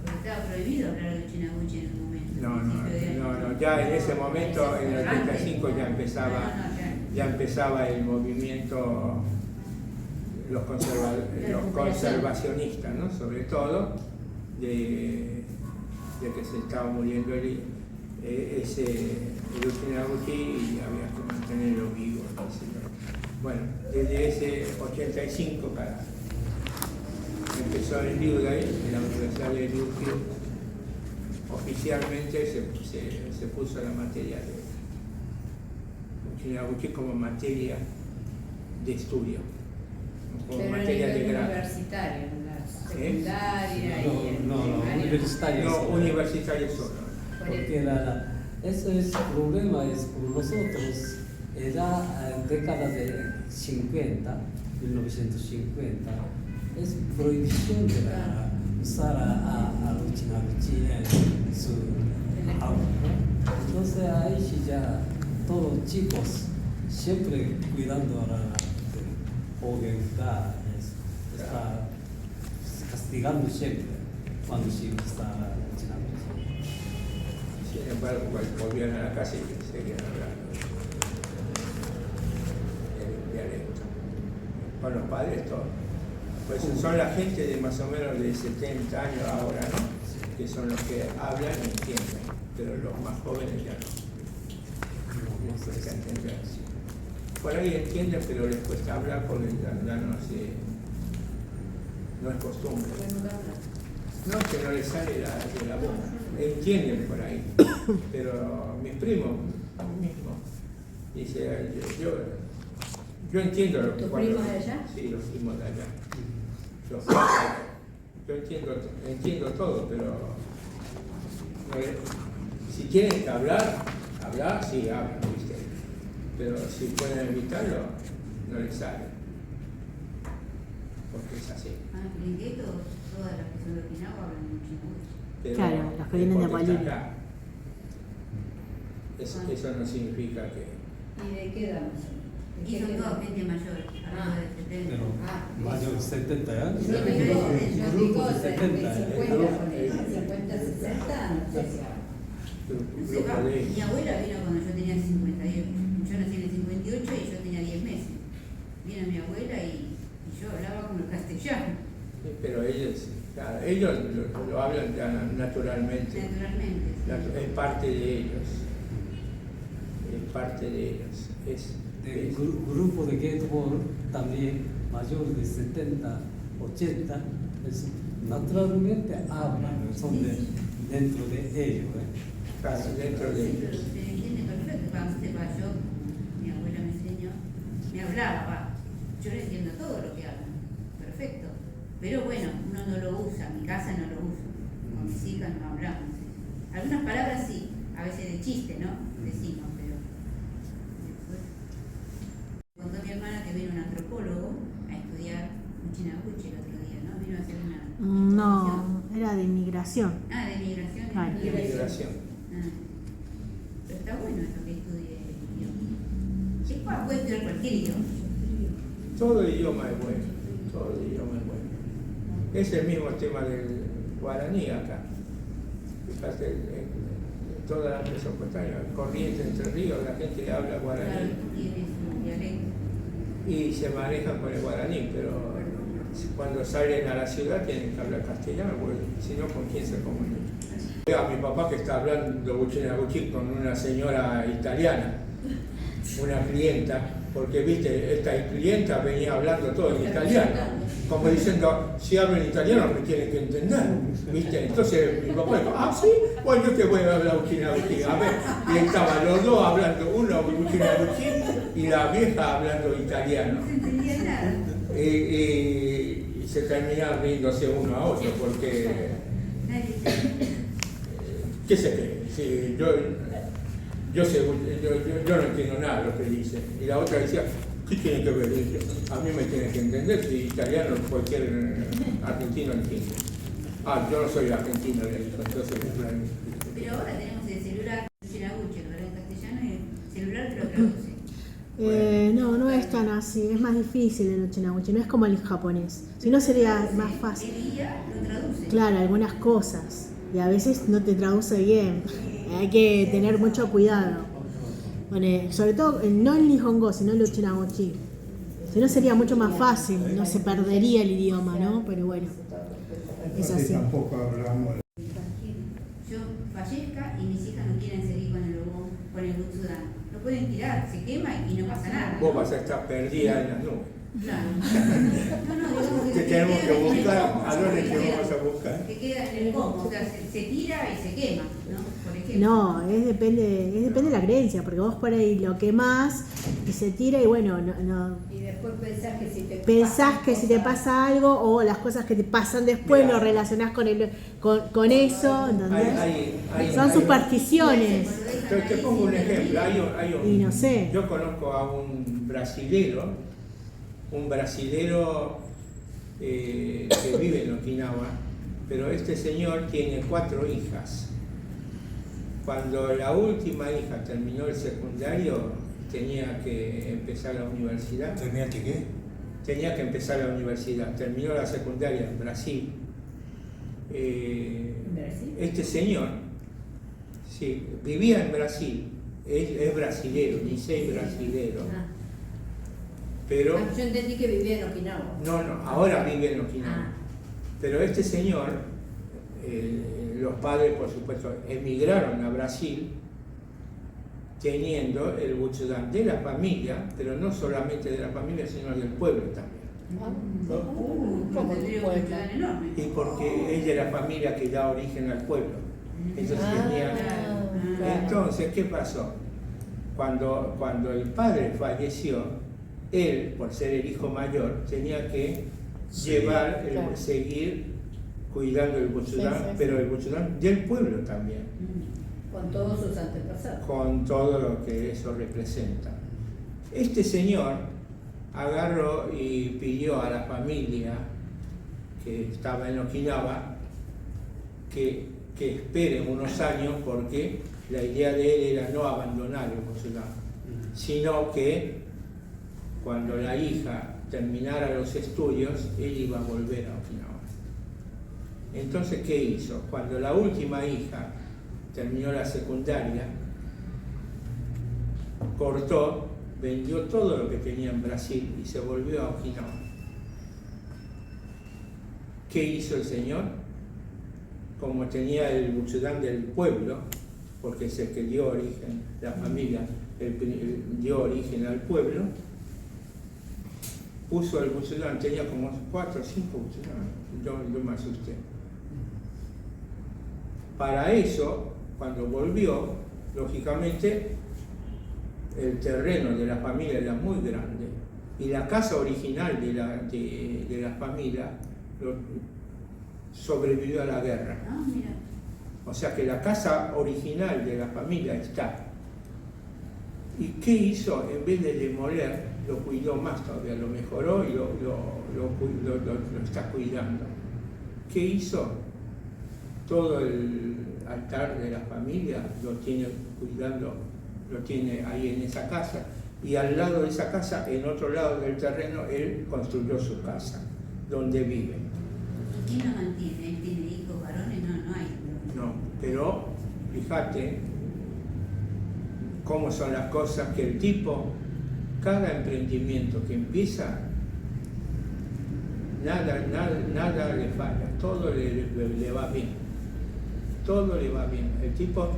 Porque estaba prohibido hablar de Uchinabuchi en un momento. No, ya en ese momento, en el 85, ya empezaba el movimiento, los conservacionistas, ¿no? Sobre todo, de que se estaba muriendo el Uchinabuchi y había que mantenerlo vivo. Bueno, desde ese 85 para empezó en Ryudai, en la Universidad de Ryukyu, oficialmente se puso la materia de Uchinabuchi como materia de estudio, como Pero a materia de nivel grado. universitario, en la secundaria y en No, primaria. universitario. No, solo. universitario solo. Porque ese es el problema, es por nosotros, era década de 50, 1950, es prohibición de usar a Uchinabuchi en su aula, ¿no? Entonces ahí sí ya todos chicos siempre cuidando a la joven está castigando siempre cuando se usa Uchinabuchi. Sin embargo, cuando volvían a la casa y seguían hablando el dialecto. Con los padres todos. Pues son la gente de más o menos de 70 años ahora, ¿no? Que son los que hablan y entienden, pero los más jóvenes ya no. Les cuesta entender. Por ahí entienden, pero les cuesta hablar porque ya no es costumbre. No, que no les sale de la boca. Entienden por ahí. Pero mis primos, mismo, dice, yo entiendo lo que... ¿Tus primos de allá? Sí, los primos de allá. Yo entiendo todo, pero si tienen hablar, sí hablan, ¿viste? Pero si pueden evitarlo, no les sale. Porque es así. ¿En gueto todas las que son de Okinawa hablan Uchinabuchi? Pero Claro, los que vienen de porque está Bolivia. acá. Eso no significa que... ¿Y de qué edad? Y son toda gente mayor, arriba de 70. Pero Ah, mayor de 70 años. Yo pero digo, es yo un digo grupo de de 70, 50, con ella, 50, 60, no sé si ahora. No sé, mi abuela vino cuando yo tenía 58. Yo nací en el 58 y yo tenía 10 meses. Vino mi abuela y yo hablaba como el castellano, Pero ellos, claro, ellos lo hablan ya naturalmente. naturalmente. Es parte de ellos. Es parte de ellos. El grupo de Gateball también mayor de 70, 80, naturalmente hablan, son dentro de ellos. Claro, dentro de Sí, pero ellos. se entiende perfecto. Cuando se yo, mi abuela me enseñó, me hablaba, yo le entiendo todo lo que hablan, perfecto. Pero bueno, uno no lo usa, en mi casa no lo uso, con mis hijas no hablamos. Algunas palabras sí, a veces de chiste, ¿no? Decimos, pero después. Contó mi hermana que vino un antropólogo a estudiar Uchinabuchi el otro día, ¿no? Vino a hacer una No, era de inmigración. Ah, de migración. Claro. De migración. Pero está bueno eso que estudie idioma. Después puede estudiar cualquier idioma. Todo idioma es bueno. Todo idioma es bueno. Es el mismo tema del guaraní acá. Fíjate, en toda la Mesopotamia, Corrientes, Entre Ríos, la gente habla guaraní Claro, tiene su dialecto. y se manejan con el guaraní, pero cuando salen a la ciudad tienen que hablar castellano, porque si no, ¿con quién se comunica? A mi papá que está hablando buchinaguchi con una señora italiana, una clienta, porque viste, esta clienta venía hablando todo en italiano, como diciendo, si hablo en italiano me tienen que entender, viste. Entonces mi papá dijo, ah, sí, bueno, yo te voy a hablar buchinaguchi, a ver, y estaban los dos hablando, uno buchinaguchi y la vieja hablando italiano. No se entendía nada. Y se terminaban riéndose uno a otro, porque ¿qué se cree? Sí, yo no entiendo nada de lo que dice. Y la otra decía, ¿qué tiene que ver? Dice, a mí me tiene que entender, si italiano cualquier argentino entiende. Ah, yo no soy argentino, entonces... Pero ahora tenemos el celular, Chinaguchi, que habla en castellano, y el celular te lo traduce. No es tan así, es más difícil el Uchinaguchi, no es como el japonés. Si no sería más fácil. El guía lo traduce. Claro, algunas cosas. Y a veces no te traduce bien. Hay que tener mucho cuidado. Bueno, sobre todo, no el Nihongo, sino el Uchinaguchi. Si no sería mucho más fácil, no se perdería el idioma, ¿no? Pero bueno, es así. Tampoco hablamos. Yo fallezca y mis hijas no quieren seguir con el Butsudan. Lo pueden tirar, se quema y no pasa nada. Vos vas a estar perdida en las nubes. Claro. No, digamos Te tenemos que buscar, ¿a dónde te vamos a buscar? Que queda en el cosmos, o sea, se tira y se quema, ¿no? Por ejemplo. No, depende de la creencia, porque vos por ahí lo quemás y se tira y bueno, no Y después pensás que si te pasa algo o las cosas que te pasan después lo relacionás con eso, ¿entendés? Son supersticiones. Te pongo un ejemplo, Y no sé. Yo conozco a un brasilero que vive en Okinawa, pero este señor tiene 4 hijas. Cuando la última hija terminó el secundario, tenía que empezar la universidad. ¿Tenía que qué? Tenía que empezar la universidad. Terminó la secundaria en Brasil. Este señor, sí, vivía en Brasil. Es brasilero, dice brasilero. Pero, yo entendí que vivía en Okinawa. no, ahora vive en Okinawa. Pero este señor, los padres por supuesto emigraron a Brasil teniendo el Butsudan de la familia, pero no solamente de la familia, sino del pueblo también. Y porque es de la familia que da origen al pueblo. Entonces, ¿qué pasó? Cuando el padre falleció, él, por ser el hijo mayor, tenía que seguir cuidando el Butsudan, pero el Butsudan del pueblo también. Con todos sus antepasados. Con todo lo que eso representa. Este señor agarró y pidió a la familia que estaba en Okinawa que esperen unos años, porque la idea de él era no abandonar el Butsudan, sino que cuando la hija terminara los estudios, él iba a volver a Okinawa. Entonces, ¿qué hizo? Cuando la última hija terminó la secundaria, cortó, vendió todo lo que tenía en Brasil y se volvió a Okinawa. ¿Qué hizo el señor? Como tenía el Butsudan del pueblo, porque es el que dio origen, la familia dio origen al pueblo, puso el Butsudan, tenía como 4 o 5 Butsudan, yo me asusté. Para eso, cuando volvió, lógicamente, el terreno de la familia era muy grande y la casa original de la familia sobrevivió a la guerra. O sea que la casa original de la familia está. ¿Y qué hizo? En vez de demoler, lo cuidó más todavía, lo mejoró y lo está cuidando. ¿Qué hizo? Todo el altar de la familia lo tiene cuidando, lo tiene ahí en esa casa, y al lado de esa casa, en otro lado del terreno, él construyó su casa, donde vive. ¿Y quién lo mantiene? ¿Él tiene hijos varones? No hay. No, pero fíjate cómo son las cosas, que el tipo, cada emprendimiento que empieza, nada le falla, todo le va bien. Todo le va bien. El tipo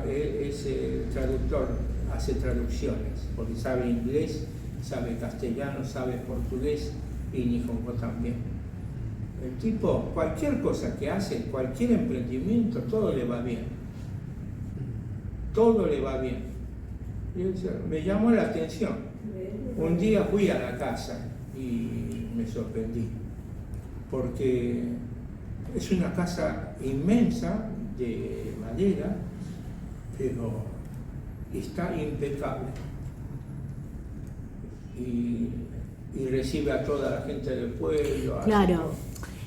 es traductor, hace traducciones, porque sabe inglés, sabe castellano, sabe portugués y nihongo también. El tipo, cualquier cosa que hace, cualquier emprendimiento, todo le va bien. Todo le va bien. Me llamó la atención. Un día fui a la casa y me sorprendí, porque es una casa inmensa de madera, pero está impecable. Y recibe a toda la gente del pueblo. Claro,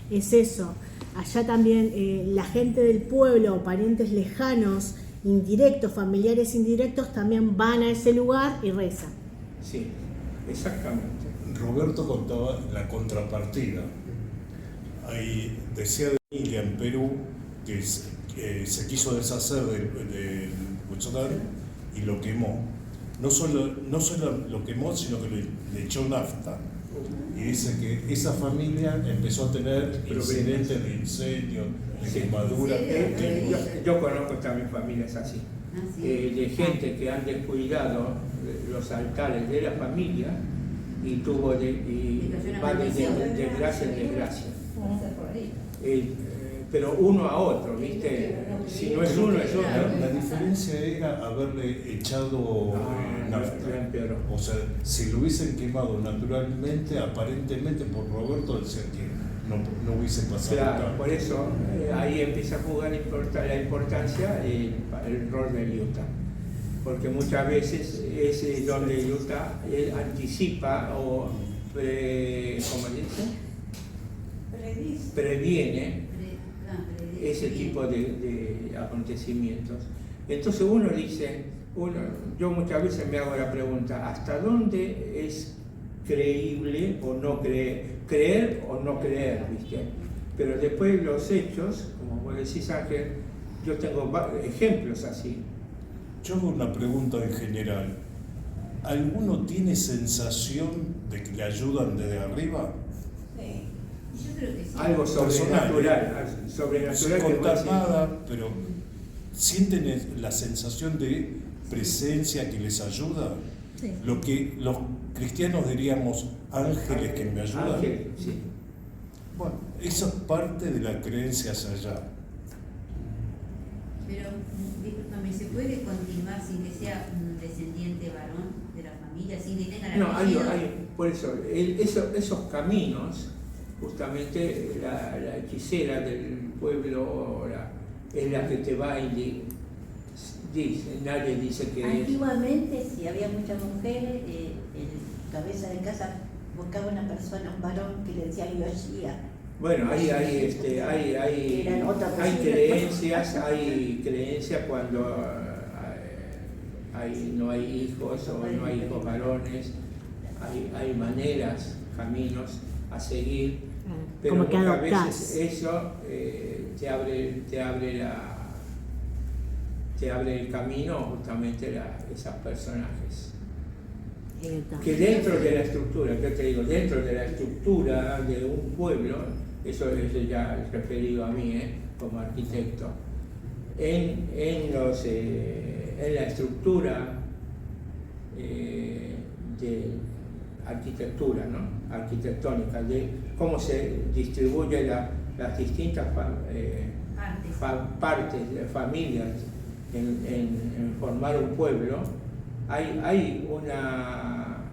es eso. Allá también la gente del pueblo, parientes lejanos, indirectos, familiares indirectos, también van a ese lugar y rezan. Sí, exactamente. Roberto contaba la contrapartida. Ahí decía de Emilia en Perú que se quiso deshacer del Huachotán y lo quemó. No solo lo quemó, sino que le echó nafta. Y dice que esa familia empezó a tener incidentes de incendio, de quemadura. Yo conozco también familias así, de gente que han descuidado los altares de la familia y va de desgracia en desgracia. Pero uno a otro, ¿viste? Si no es uno, es otro. La diferencia era haberle echado nafta. O sea, si lo hubiesen quemado naturalmente, aparentemente por Roberto decía que no hubiese pasado Claro, tanto. por eso ahí empieza a jugar la importancia el rol del Utah. Porque muchas veces ese don de Utah anticipa o ¿cómo dice? Previene ese tipo de acontecimios. Entonces uno dice, yo muchas veces me hago la pregunta, ¿hasta dónde es creíble o no creer o no creer, ¿viste? Pero después los hechos, como vos decís, Ángel, yo tengo ejemplos así. Yo hago una pregunta en general. ¿Alguno tiene sensación de que le ayudan desde arriba? Yo creo que sí. Algo sobrenatural, Sin contar nada, pero ¿sienten la sensación de presencia que les ayuda? Sí. Lo que los cristianos diríamos ángeles que me ayudan. Ángel, sí. Bueno, eso es parte de la creencia hacia allá. Pero, discúlpame, ¿se puede continuar sin que sea un descendiente varón de la familia, sin que tenga la apellido? Por eso, esos caminos, justamente la hechicera del pueblo es la que te va a indicar. Nadie dice que Antiguamente, si había muchas mujeres, el cabeza de casa buscaba una persona, un varón que le decía Yoshia. Bueno, hay creencias cuando no hay hijos o no hay hijos varones, hay maneras, caminos a seguir, pero como que muchas veces adoptás. eso te abre el camino justamente esos personajes. Que dentro de la estructura, yo te digo, dentro de la estructura de un pueblo, eso es ya referido a mí como arquitecto, en la estructura de arquitectura, ¿no? Arquitectónica, de cómo se distribuyen las distintas partes de familias en formar un pueblo, hay una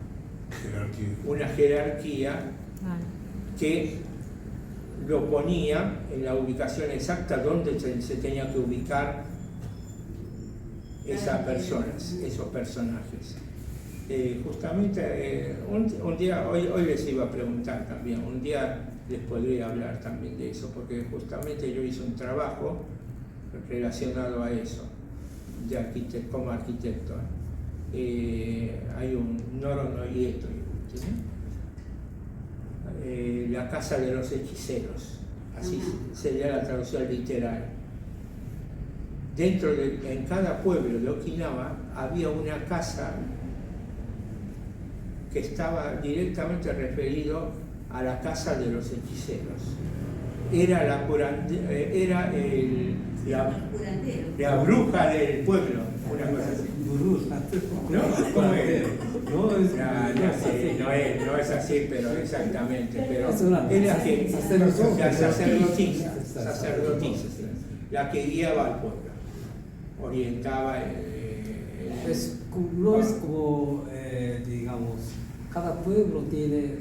jerarquía que lo ponía en la ubicación exacta donde se tenía que ubicar esas personas, esos personajes. Justamente un día, hoy les iba a preguntar también, un día les podría hablar también de eso, porque justamente yo hice un trabajo relacionado a eso, como arquitecto. Hay un Noro no Ieto, la casa de los hechiceros, así sería la traducción literal. En cada pueblo de Okinawa había una casa que estaba directamente referido a la casa de los hechiceros. Era la la bruja del pueblo, una cosa así. ¿No? ¿Cómo es? No es así, pero exactamente. Pero es la que la sacerdotisa, la que guiaba al pueblo, orientaba. No es como, digamos, cada pueblo tiene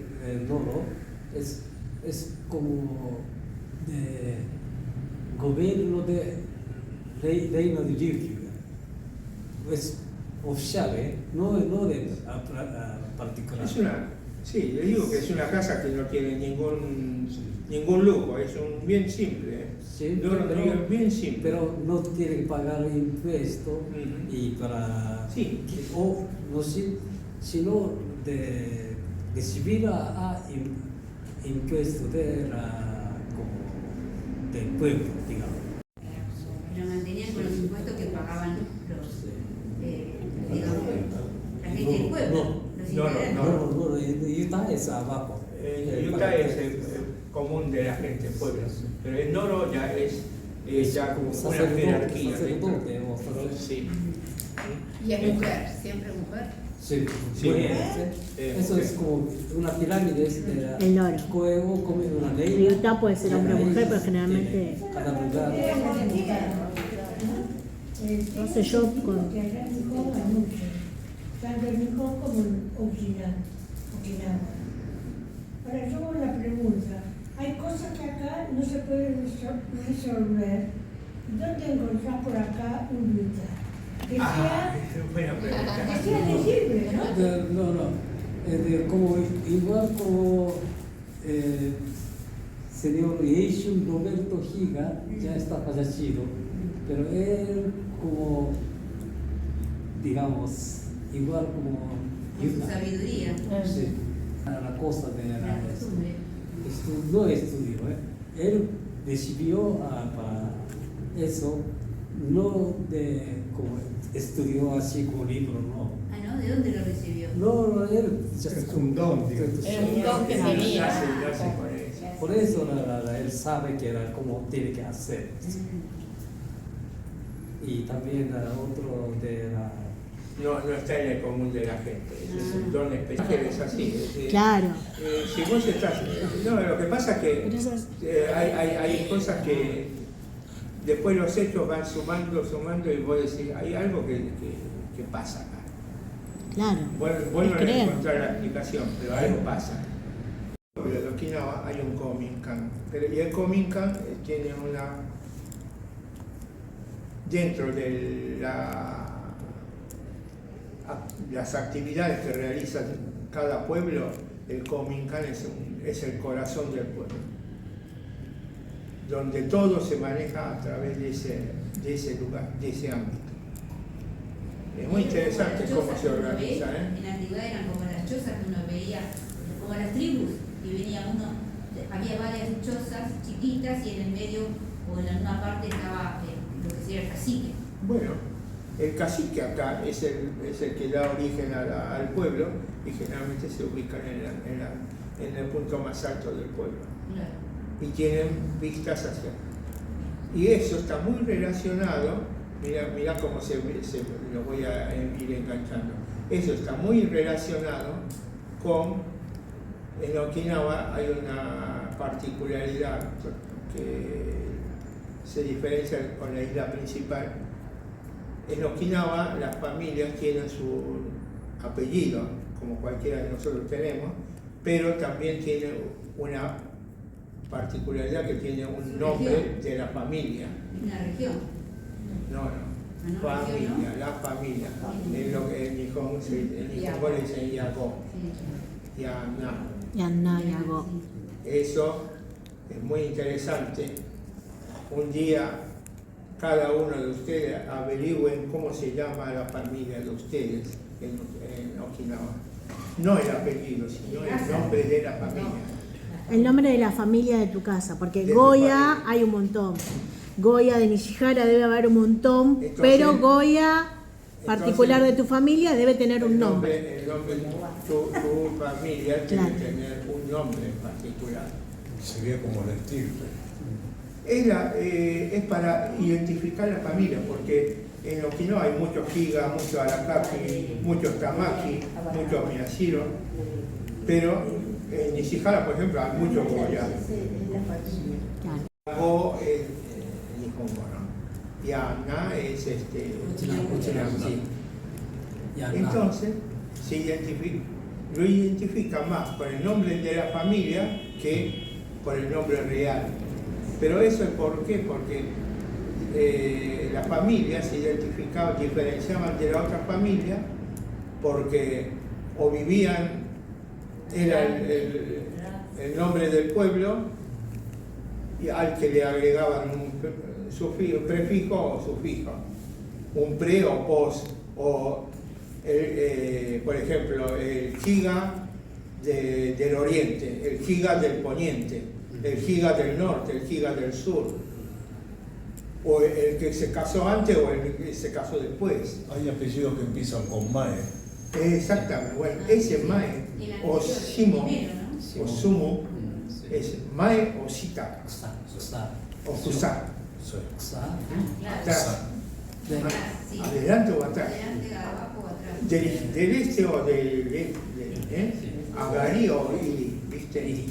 loro, es como gobierno de reino de Ryukyu. Es oficial, no de particular. Sí, le digo que es una casa que no tiene ningún lujo, es un bien simple. Sí, bien simple. Pero no tiene que pagar impuesto y para... Sí. O no, sino de recibir a impuesto del pueblo, digamos. Lo mantenían con los impuestos que pagaban digamos, la gente del pueblo. No. Utah es abajo. Utah es el común de la gente del pueblo, pero el Noro ya es ya como una jerarquía. Sí. ¿Y es mujer? ¿Siempre mujer? Sí. Eso es como una pirámide de El Noro. juego, como una ley. Utah puede ser hombre o mujer, pero generalmente. Cada lugar. No sé, yo con. Tanto en Nippon como en Okinawa. Ahora, yo hago una pregunta. Hay cosas que acá no se pueden resolver. ¿Dónde encontrás por acá un Utah? Que sea legible, ¿no? No. Igual como señor Eishun Roberto Higa ya está fallecido, pero él como, digamos, igual como Con su sabiduría. Sí, a la costa de La costumbre. no estudió, él recibió para eso, no de como estudió así con libro, no. Ah, ¿no? ¿De dónde lo recibió? No, él Es un don, digo. Era un don que tenía. por eso él sabe que era como tiene que hacer. Y también otro de la... No está en el común de la gente, es un don especial, es así. Claro. Si vos estás... No, lo que pasa es que hay cosas que después los hechos van sumando y vos decís, hay algo que pasa acá. Claro. Vos no le encontrás la explicación, pero algo pasa. En Okinawa hay un Kominkan, y el Kominkan tiene dentro de las actividades que realiza cada pueblo, el Kominkan es el corazón del pueblo, donde todo se maneja a través de ese lugar, de ese ámbito. Es muy interesante cómo se organiza. En la antigüedad eran como las chozas que uno veía, como las tribus, y venía había varias chozas chiquitas y en el medio o en alguna parte estaba lo que sería el cacique. Bueno, el cacique acá es el que da origen al pueblo y generalmente se ubican en el punto más alto del pueblo. Claro. Y tienen vistas hacia. Y eso está muy relacionado, mira cómo lo voy a ir enganchando. Eso está muy relacionado con, en Okinawa hay una particularidad que se diferencia con la isla principal. En Okinawa las familias tienen su apellido, como cualquiera de nosotros tenemos, pero también tiene una particularidad que tiene un nombre de la familia. ¿Una región? No. Familia, la familia. Es lo que en Nihon le dicen Yago. Yago. Eso es muy interesante. Un día cada uno de ustedes averigüen cómo se llama la familia de ustedes en Okinawa. No el apellido, sino el nombre de la familia. El nombre de la familia de tu casa, porque Goya hay un montón. Goya de Nishihara debe haber un montón, Entonces, pero Goya particular de tu familia debe tener un nombre. El nombre tu familia tiene que tener un nombre en particular. Sería como la estirpe. Es para identificar la familia, porque en Okinawa hay muchos Higa, muchos Arakaki, muchos Tamaki, muchos Miyashiro, pero en Ishihara, por ejemplo, hay muchos Goya. Go es Nihongo, ¿no? Yana es Uchinaguchi. Entonces, lo identifica más con el nombre de la familia que con el nombre real. Pero eso es ¿por qué? Porque las familias se identificaban, diferenciaban de la otra familia porque o vivían, era el nombre del pueblo y al que le agregaban un sufijo, prefijo o sufijo, un pre o pos, o por ejemplo el Higa del oriente, el Higa del poniente, el Higa del norte, el Higa del sur, o el que se casó antes o el que se casó después. Hay apellidos que empiezan con Mae. Exactamente, bueno, ese Mae o Shimo o Sumo es Mae o Shita o Kusa. Atrás, adelante o atrás, del este o del Agari o Iri, ¿viste?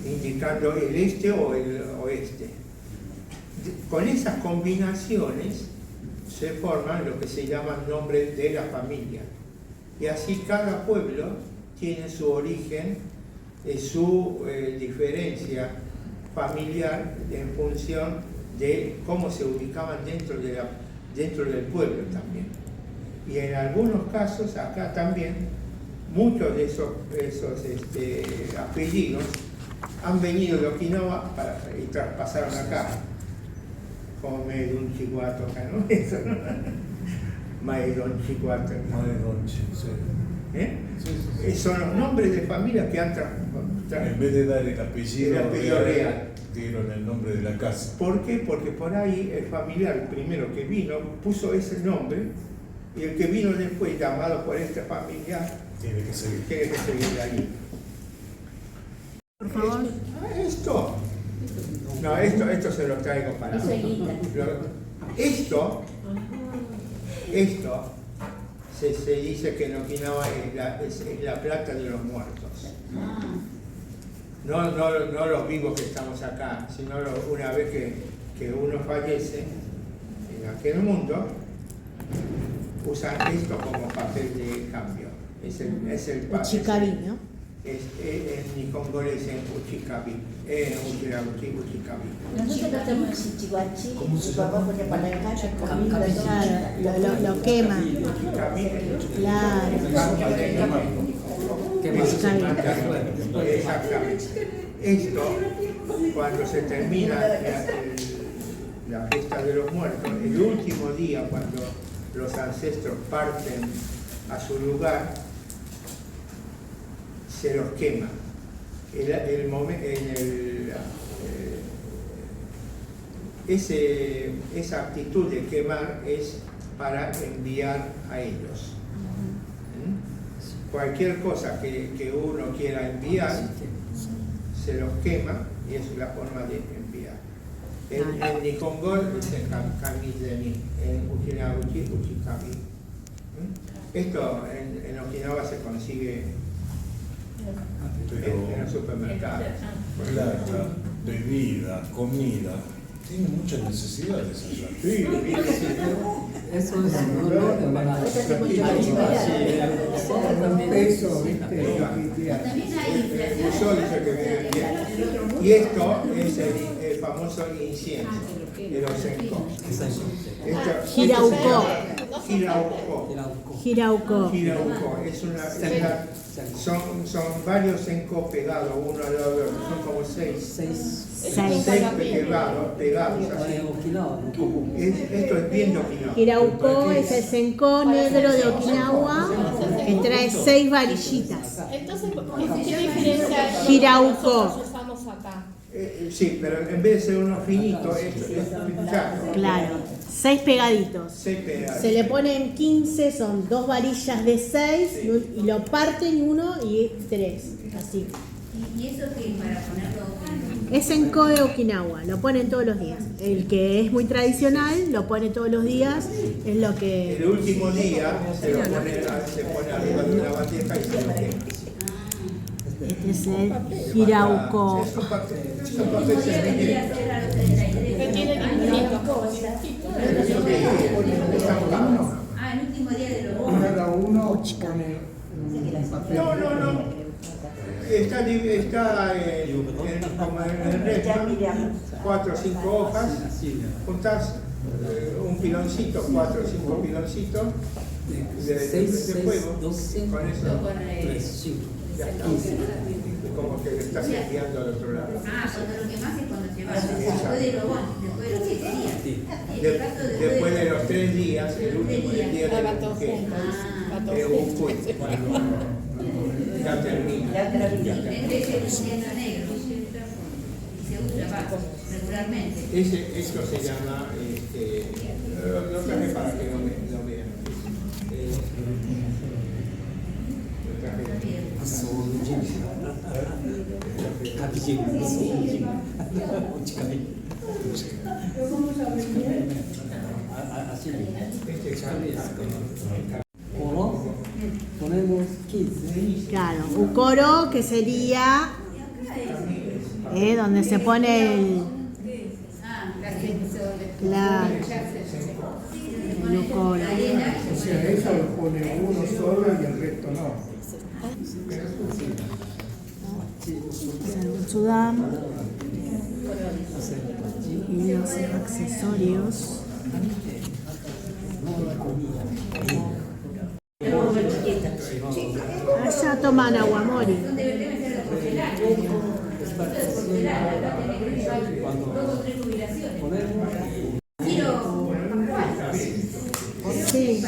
Indicando el este o el oeste. Con esas combinaciones se forman lo que se llaman nombres de la familia. Y así cada pueblo tiene su origen, su diferencia familiar en función de cómo se ubicaban dentro del pueblo también. Y en algunos casos, acá también, muchos de esos apellidos han venido de Okinawa y traspasaron acá. Como Maedon Chihuato acá, ¿no? Eso, ¿no? Maedon Chihuato. Maedonchi, sí. Son los nombres de familias que han en vez de dar el apellido real, dieron el nombre de la casa. ¿Por qué? Porque por ahí el familiar primero que vino puso ese nombre y el que vino después llamado por esta familia tiene que seguir ahí. Por favor. Esto se lo traigo para esto se dice que en Okinawa es la plata de los muertos. No los vivos que estamos acá, sino una vez que uno fallece en aquel mundo, usan esto como papel de cambio. Es el papel. Uchikabi, ¿no? En Nihongo le dicen Uchikabi, Uchikabi. Nosotros lo hacemos en Chichihuachi, mi papá pone para la calle, comida, Claro, lo quema. Claro. Exactamente. Esto, cuando se termina la fiesta de los muertos, el último día cuando los ancestros parten a su lugar, se los quema. Esa actitud de quemar es para enviar a ellos. Cualquier cosa que uno quiera enviar, se los quema y es la forma de enviar. En Nihongo es el Kami-deni, en Uchinaguchi, Uchikami. Esto en Okinawa se consigue en los supermercados. Plata, bebida, comida. Tienen muchas necesidades allá. Sí. Eso es un honor para Peso, ¿viste? También hay inflación. Eso dice que viene bien. Y esto es el famoso incienso, el osenko. Hirauko. Son varios senkos pegados uno al lado del otro, son como seis pegados así. Esto es bien de Okinawa. Hirauko es el senko negro de Okinawa que trae 6 varillitas. Entonces, ¿qué diferencia hay? Hirauko. Nosotros usamos acá. Sí, pero en vez de ser uno finito, es chato. Claro, 6 pegaditos. 6 pedacitos. Se le ponen 15, son 2 varillas de 6 y lo parten 1 y 3, así. ¿Y eso que para ponerlo? Es en Kobe Okinawa, lo ponen todos los días. El que es muy tradicional lo pone todos los días, es lo que... El último día se pone arriba de una bandeja y se lo quema. Este es el Hirauko. Es un papel servilleta. Eso que El último día de los Cada uno pone un papel. No. Está como en el resto, 4 o 5 hojas, juntas un piloncito, 4 o 5 piloncitos de fuego, con eso ya está. Como que le estás enviando al otro lado. Cuando lo quemás es cuando se va. Después de después de los 7 días. Después de los 3 días, el último día de la mujer, un cuento. Ya termina. En vez de siendo negro. Y se usa regularmente. Esto se llama, lo traje para que lo vean. Lo traje. Ponemos 15. Claro, ukoro, que sería donde se pone el... Claro, el ukoro. O sea, eso lo pone uno solo y el resto no. El Sudán y los accesorios. Allá toman aguamori. Sí,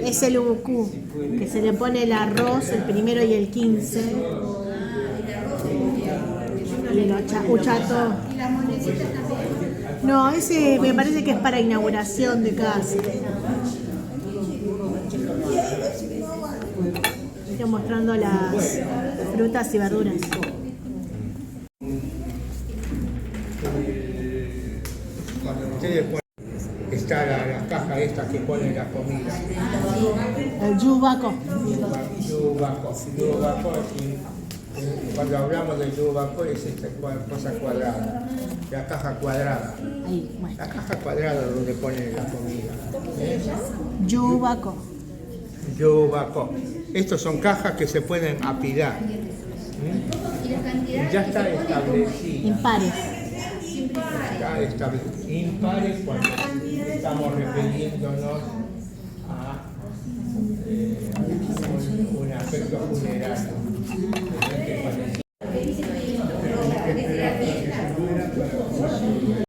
es el ubuku, que se le pone el arroz el primero y el 15. Y el uchato. No, ese me parece que es para inauguración de casa. Estoy mostrando las frutas y verduras. Cuando ustedes ponen, está la caja esta que pone la comida. El yubako. Yubako, cuando hablamos de yubako es esta cosa cuadrada, la caja cuadrada. Ahí, muestra. La caja cuadrada donde ponen la comida. Yubako. Yubako. Estos son cajas que se pueden apilar. Ya está establecido. Impares. Está establecido. Impares cuando estamos refiriéndonos a un aspecto funerario.